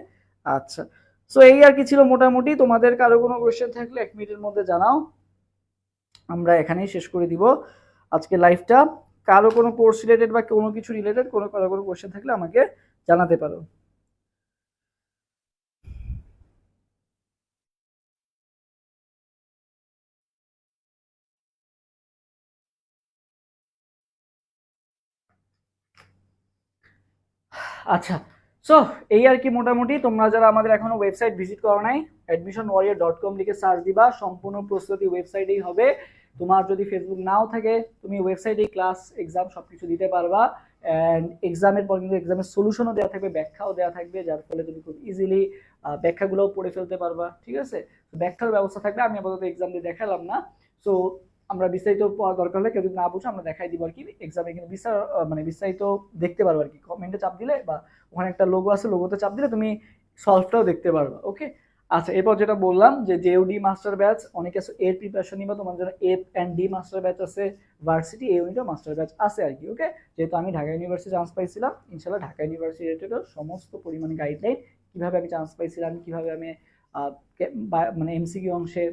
আচ্ছা, সো এই আর কি ছিল মোটামুটি। তোমাদের কারো কোনো কোয়েশ্চেন থাকলে 1 মিনিটের মধ্যে জানাও, আমরা এখানেই শেষ করে দিব আজকে লাইভটা। কারো কোনো কোর্স রিলেটেড বা কোনো কিছু রিলেটেড কারো কোনো কোয়েশ্চেন থাকলে আমাকে জানাতে পারো। আচ্ছা, সো এই আর কি মোটামুটি। তোমরা যারা আমাদের এখনো ওয়েবসাইট ভিজিট করো নাই, admissionwarrior.com লিখে সার্চ দিবা, সম্পূর্ণ প্রস্তুতি ওয়েবসাইটেই হবে। তোমার যদি ফেসবুক নাও থাকে, তুমি ওয়েবসাইটেই ক্লাস এক্সাম সবকিছু দিতে পারবা, অ্যান্ড এক্সামের পর কিন্তু এক্সামের সলিউশনও দেওয়া থাকবে, ব্যাখ্যাও দেওয়া থাকবে, যার ফলে তুমি খুব ইজিলি ব্যাখ্যাগুলোও পড়ে ফেলতে পারবা। ঠিক আছে, ব্যাখ্যার ব্যবস্থা থাকবে, আমি আপাতত এক্সাম দিয়ে দেখালাম না। সো আমরা বিস্তারিত দরকার হলে কেউ যদি না বুঝো আমরা দেখাই দিব আর কি, এক্সামে কিন্তু মানে বিস্তারিত দেখতে পারবো আর কি, কমেন্টে চাপ দিলে বা ওখানে একটা লোগো আছে, লোগোতে চাপ দিলে তুমি সলভটাও দেখতে পারবা। ওকে, আচ্ছা, এরপর যেটা বললাম যে জেইউডি মাস্টার ব্যাচ, অনেকে আছে এর প্রিপারেশন নিবা, তোমার জন্য F and D master batch আছে, ভার্সিটি এ ইউনিটও মাস্টার ব্যাচ আছে আর কি। ওকে, যেহেতু আমি ঢাকা ইউনিভার্সিটি চান্স পাইছিলাম, ইনশাল্লাহ ঢাকা ইউনিভার্সিটি রিলেটেড সমস্ত পরিমাণে গাইডলাইন, কিভাবে আমি চান্স পাইছিলাম, কিভাবে আমি মানে এমসিকিউ অংশে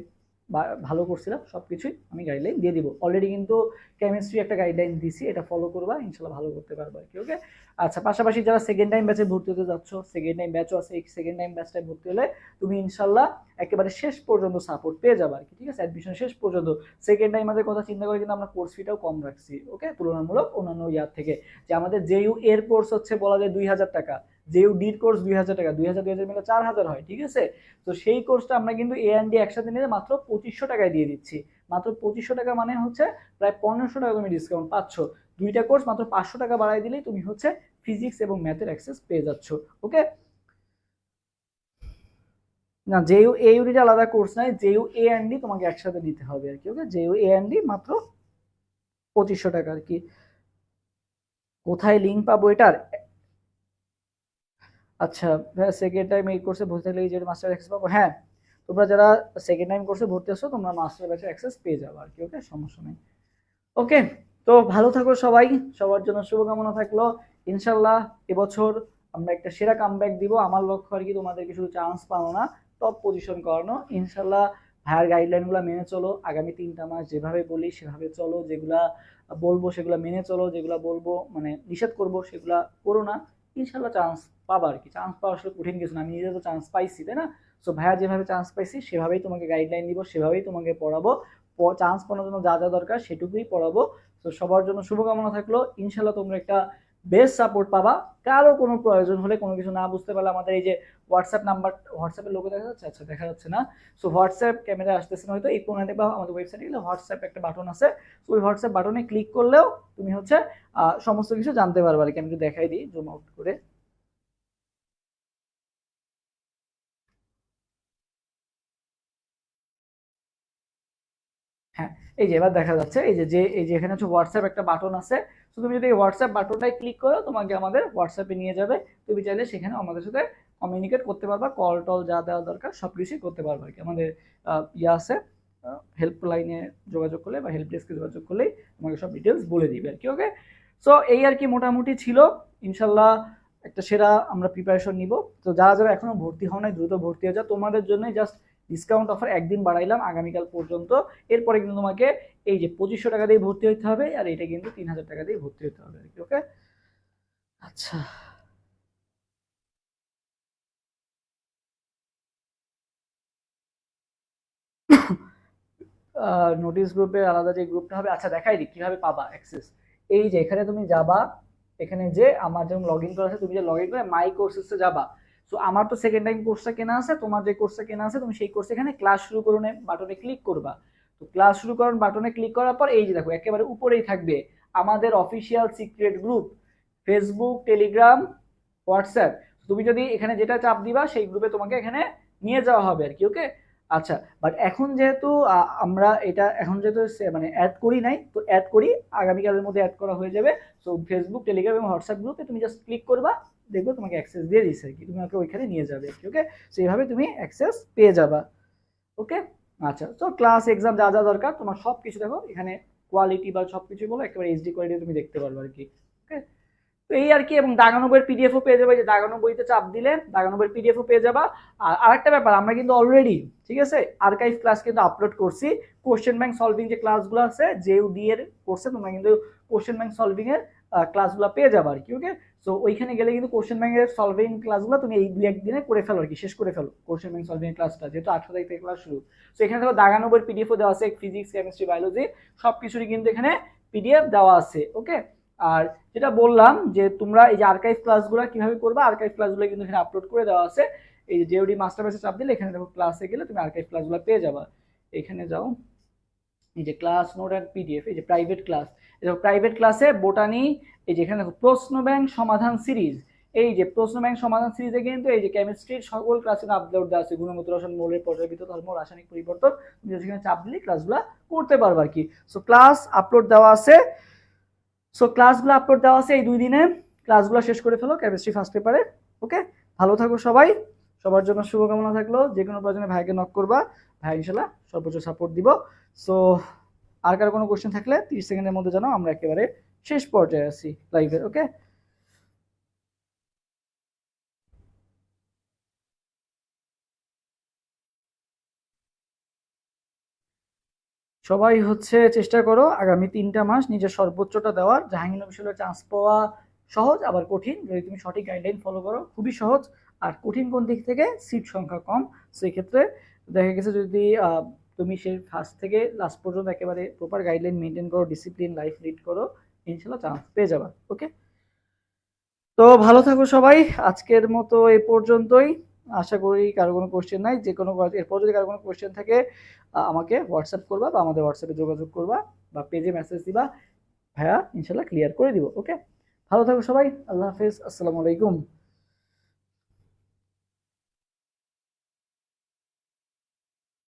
ভালো করছিলাম, সবকিছুই আমি গাইডলাইন দিয়ে দিব। অলরেডি কিন্তু কেমিস্ট্রি একটা গাইডলাইন দিছি, এটা ফলো করবা, ইনশাল্লাহ ভালো করতে পারবা আর কি। ওকে, আচ্ছা, পাশাপাশি যারা সেকেন্ড টাইম ব্যাচে ভর্তি হতে যাচ্ছ, সেকেন্ড টাইম ব্যাচও আছে, এই সেকেন্ড টাইম ব্যাচটায় ভর্তি হলে তুমি ইনশাল্লাহ একেবারে শেষ পর্যন্ত সাপোর্ট পেয়ে যাবে আর কি। ঠিক আছে, অ্যাডমিশন শেষ পর্যন্ত। সেকেন্ড টাইমের কথা চিন্তা করে কিন্তু আমরা কোর্স ফিটাও কম রাখছি, ওকে, তুলনামূলক অন্যান্য ইয়ার থেকে। যে আমাদের জেইউ এর কোর্স হচ্ছে বলা যায় 2000 টাকা, জেইউ ডির কোর্স 2000 টাকা, 2000 মিলে 4000 হয়। ঠিক আছে, তো সেই কোর্সটা আমরা কিন্তু এ অ্যান্ড ডি একসাথে নিলে মাত্র 2500 টাকায় দিয়ে দিচ্ছি। মাত্র 2500 টাকা মানে হচ্ছে প্রায় 1500 টাকা তুমি ডিসকাউন্ট পাচ্ছ। দুইটা কোর্স মাত্র 500 টাকা বাড়াই দিলেই তুমি হচ্ছে ফিজিক্স এবং ম্যাথের অ্যাক্সেস পেয়ে যাচ্ছ। ওকে, না, জেইউ এ ইউনিট আলাদা কোর্স নাই, জেইউ এ অ্যান্ড ডি তোমাকে একসাথে নিতে হবে আর কি। ওকে, জেইউ এ অ্যান্ড ডি মাত্র 2500 টাকা আর কি। কোথায় লিঙ্ক পাবো এটার? আচ্ছা, সেকেন্ড টাইম এই কোর্সে ভর্তি থাকলে এই যে মাস্টার অ্যাক্সেস পাবো, হ্যাঁ, তোমরা যারা সেকেন্ড টাইম কোর্সে ভর্তি আসছো তোমরা মাস্টার ব্যাচের অ্যাক্সেস পেয়ে যাবে আর কি। ওকে, সমস্যা নেই। ওকে, তো ভালো থাকো সবাই, সবার জন্য শুভকামনা থাকলো। ইনশাল্লাহ এবছর আমরা একটা সেরা কামব্যাক দিব। আমার লক্ষ্য আর কি তোমাদেরকে শুধু চান্স পাওয়া না, টপ পজিশন করানো। ইনশাল্লাহ ভাইয়ার গাইডলাইনগুলো মেনে চলো, আগামী 3টা মাস যেভাবে বলি সেভাবে চলো, যেগুলা বলবো সেগুলো মেনে চলো, যেগুলা বলবো মানে নিষেধ করবো সেগুলা করো না, ইনশাল্লাহ চান্স পাবা আর কি। চান্স পাওয়া আসলে কঠিন কিছু না, আমি নিজে তো চান্স পাইছি, তাই না? সো ভাইয়া যেভাবে চান্স পাইছি সেভাবেই তোমাকে গাইডলাইন দিব, সেভাবেই তোমাকে পড়াবো, চান্স পাওয়ার জন্য যা যা দরকার সেটুকুই পড়াবো। তো সবার জন্য শুভকামনা থাকলো, ইনশাল্লাহ তোমরা একটা বেস্ট সাপোর্ট পাবা। কারো কোনো প্রয়োজন হলে, কোনো কিছু না বুঝতে পারলে আমাদের এই যে হোয়াটসঅ্যাপ নাম্বার, হোয়াটসঅ্যাপের লোগো দেখা যাচ্ছে? আচ্ছা, দেখা যাচ্ছে না। সো হোয়াটসঅ্যাপ ক্যামেরা আসতেছে না হয়তো, এই কোণে দেখবা আমাদের ওয়েবসাইটে গেলে হোয়াটসঅ্যাপ একটা বাটন আছে, তো ওই হোয়াটসঅ্যাপ বাটনে ক্লিক করলেও তুমি হচ্ছে সমস্ত কিছু জানতে পারবে আর কি। আমি একটু দেখাই দিই জুম আউট করে। হ্যাঁ, এই যে এবার দেখা যাচ্ছে, এই যে এখানে হচ্ছে হোয়াটসঅ্যাপ একটা বাটন আছে। তো তুমি যদি এই হোয়াটসঅ্যাপ বাটনটায় ক্লিক করো, তোমাকে আমাদের হোয়াটসঅ্যাপে নিয়ে যাবে। তুমি চাইলে সেখানে আমাদের সাথে কমিউনিকেট করতে পারবা, কল টল যা দেওয়া দরকার সব কিছুই করতে পারবা আর কি। আমাদের ইয়ে আছে, হেল্পলাইনে যোগাযোগ করলে বা হেল্প ডেস্কে যোগাযোগ করলেই তোমাকে সব ডিটেলস বলে দিবে আর কি। ওকে, সো এই আর কি মোটামুটি ছিল। ইনশাল্লাহ একটা সেরা আমরা প্রিপারেশন নিব। তো যারা যারা এখনো ভর্তি হও নাই দ্রুত ভর্তি হয়ে যাও, তোমাদের জন্য জাস্ট ডিসকাউন্ট অফার একদিন বাড়াইলাম আগামীকাল পর্যন্ত। এরপরে কিন্তু তোমাকে এই যে 2500 টাকা দিয়ে ভর্তি হতে হবে, আর এটা কিন্তু 3000 টাকা দিয়ে ভর্তি হতে হবে আর কি। ওকে, আচ্ছা, নোটিশ গ্রুপে আলাদা যে গ্রুপটা হবে, আচ্ছা দেখাই দিই কিভাবে পাবা অ্যাক্সেস। এই যে এখানে তুমি যাবা, এখানে যে আমার যেমন লগ ইন করা আছে, তুমি যে লগ ইন করে মাই কোর্সেসে যাবা, সো আমার তো সেকেন্ড টাইম কোর্সটা কেনা আছে, তোমার যে কোর্সটা কেনা আছে তুমি সেই কোর্সে এখানে ক্লাস শুরু করুন বাটনে ক্লিক করবা। তো ক্লাস শুরু করুন বাটনে ক্লিক করার পর এই যে দেখো একেবারে উপরেই থাকবে আমাদের official secret group, Facebook, Telegram, WhatsApp. তুমি যদি এখানে যেটা চাপ দিবা সেই গ্রুপে তোমাকে এখানে নিয়ে যাওয়া হবে আর কি। ওকে, আচ্ছা, বাট এখন যেহেতু আমরা এটা এখন যেহেতু মানে অ্যাড করি নাই, তো অ্যাড করি, আগামীকালের মধ্যে অ্যাড করা হয়ে যাবে। সো ফেসবুক, টেলিগ্রাম এবং হোয়াটসঅ্যাপ গ্রুপে তুমি জাস্ট ক্লিক করবা, দেখবো তোমাকে অ্যাক্সেস দিয়ে দিচ্ছে আর কি, তুমি আমাকে ওইখানে নিয়ে যাবে আর কি। ওকে, সো এইভাবে তুমি অ্যাক্সেস পেয়ে যাবা। ওকে, আচ্ছা, তো ক্লাস এক্সাম যা যা দরকার তোমার সব কিছু দেখো এখানে, কোয়ালিটি বা সব কিছু বলো একেবারে এইচডি কোয়ালিটি তুমি দেখতে পারবে আর কি। ওকে, তো এই আর কি। এবং দাগানো বইয়ের পিডিএফও পেয়ে যাবে, যে দাগানো বইতে চাপ দিলে দাগানো বইয়ের পিডিএফও পেয়ে যাবা। আর আরেকটা ব্যাপার, আমরা কিন্তু অলরেডি, ঠিক আছে, আর্কাইভ ক্লাস কিন্তু আপলোড করছি। কোশ্চেন ব্যাংক সলভিং যে ক্লাসগুলো আছে জেইউডি এর কোর্সে, তোমরা কিন্তু কোশ্চেন ব্যাংক সলভিং এর ক্লাসগুলো পেয়ে যাবে আর কি। ওকে, সো ওইখানে গেলে কিন্তু কোশ্চেন ব্যাংকের সলভিং ক্লাসগুলো তুমি এই 2-1 দিনে করে ফেলো আর কি, শেষ করে ফেলো কোশ্চেন ব্যাংক সলভিং এর ক্লাসটা, যেহেতু 18 তারিখ থেকে ক্লাস শুরু। সো এখানে দেখো দাগানো বইয়ের পিডিএফও দেওয়া আছে, ফিজিক্স, কেমিস্ট্রি, বায়োলজি সব কিছুরই কিন্তু এখানে পিডিএফ দেওয়া আছে। ওকে, আর যেটা বললাম যে তোমরা এই যে আর্কাইভ ক্লাসগুলো কিভাবে করবে, আর্কাইভ ক্লাসগুলো কিন্তু এখানে আপলোড করে দেওয়া আছে। এই যে জেওডি মাস্টার বেসে চাপ দিলে এখানে দেখো ক্লাসে গেলে তুমি আর্কাইভ ক্লাসগুলো পেয়ে যাবা। এখানে যাও, এই যে ক্লাস নোট অ্যান্ড পিডিএফ, এই যে প্রাইভেট ক্লাস, এই দেখো প্রাইভেট ক্লাসে বোটানি, এই যে এখানে দেখো প্রশ্ন ব্যাংক সমাধান সিরিজ, এই যে প্রশ্ন ব্যাংক সমাধান সিরিজে কিন্তু এই যে কেমিস্ট্রির সকল ক্লাসে আপলোড দেওয়া আছে, গুণগত রসায়ন, মৌলের পর্যায়বৃত্ত ধর্ম, রাসায়নিক পরিবর্তন, তুমি সেখানে চাপ দিলে ক্লাসগুলো করতে পারবে আর কি। সো ক্লাস আপলোড দেওয়া আছে, সো ক্লাসগুলো আপলোড দেওয়া আছে, এই 2 দিনে ক্লাসগুলো শেষ করে ফেলো কেমিস্ট্রি ফার্স্ট পেপারে। ওকে, ভালো থাকো সবাই, সবার জন্য শুভকামনা থাকলো। যে কোনো প্রয়োজনে ভাইকে নক করবা, ভাই ইনশাল্লাহ সর্বোচ্চ সাপোর্ট দিব। সো আর কারো কোনো কোশ্চেন থাকলে 30 সেকেন্ডের মধ্যে জানাও, আমরা একেবারে শেষ পর্যায়ে আছি লাইভের। ওকে, সবাই হচ্ছে চেষ্টা করো আগামী 3টা মাস নিজের সর্বোচ্চটা দেওয়ার। জাহাঙ্গীরনগর বিশ্ববিদ্যালয়ে চান্স পাওয়া সহজ আবার কঠিন, যদি তুমি সঠিক গাইডলাইন ফলো করো খুবই সহজ। আর কঠিন কোন দিক থেকে, সিট সংখ্যা কম, সেই ক্ষেত্রে দেখা গেছে যদি তুমি সেই ফার্স্ট থেকে লাস্ট পর্যন্ত একেবারে প্রপার গাইডলাইন মেনটেন করো, ডিসিপ্লিন লাইফ লিড করো, ইনশাল্লাহ চান্স পেয়ে যাবা। ওকে, তো ভালো থাকো সবাই, আজকের মতো এই পর্যন্তই। আশা করি কারো কোনো কোশ্চেন নাই। যে কোনো এরপর যদি কারো কোনো কোশ্চেন থাকে আমাকে হোয়াটসঅ্যাপ করবা বা আমাদের হোয়াটসঅ্যাপে যোগাযোগ করবা বা পেজে মেসেজ দিবা, ভাইয়া ইনশাল্লাহ ক্লিয়ার করে দিব। ওকে, ভালো থাকো সবাই, আল্লাহ হাফেজ, আসসালামু আলাইকুম।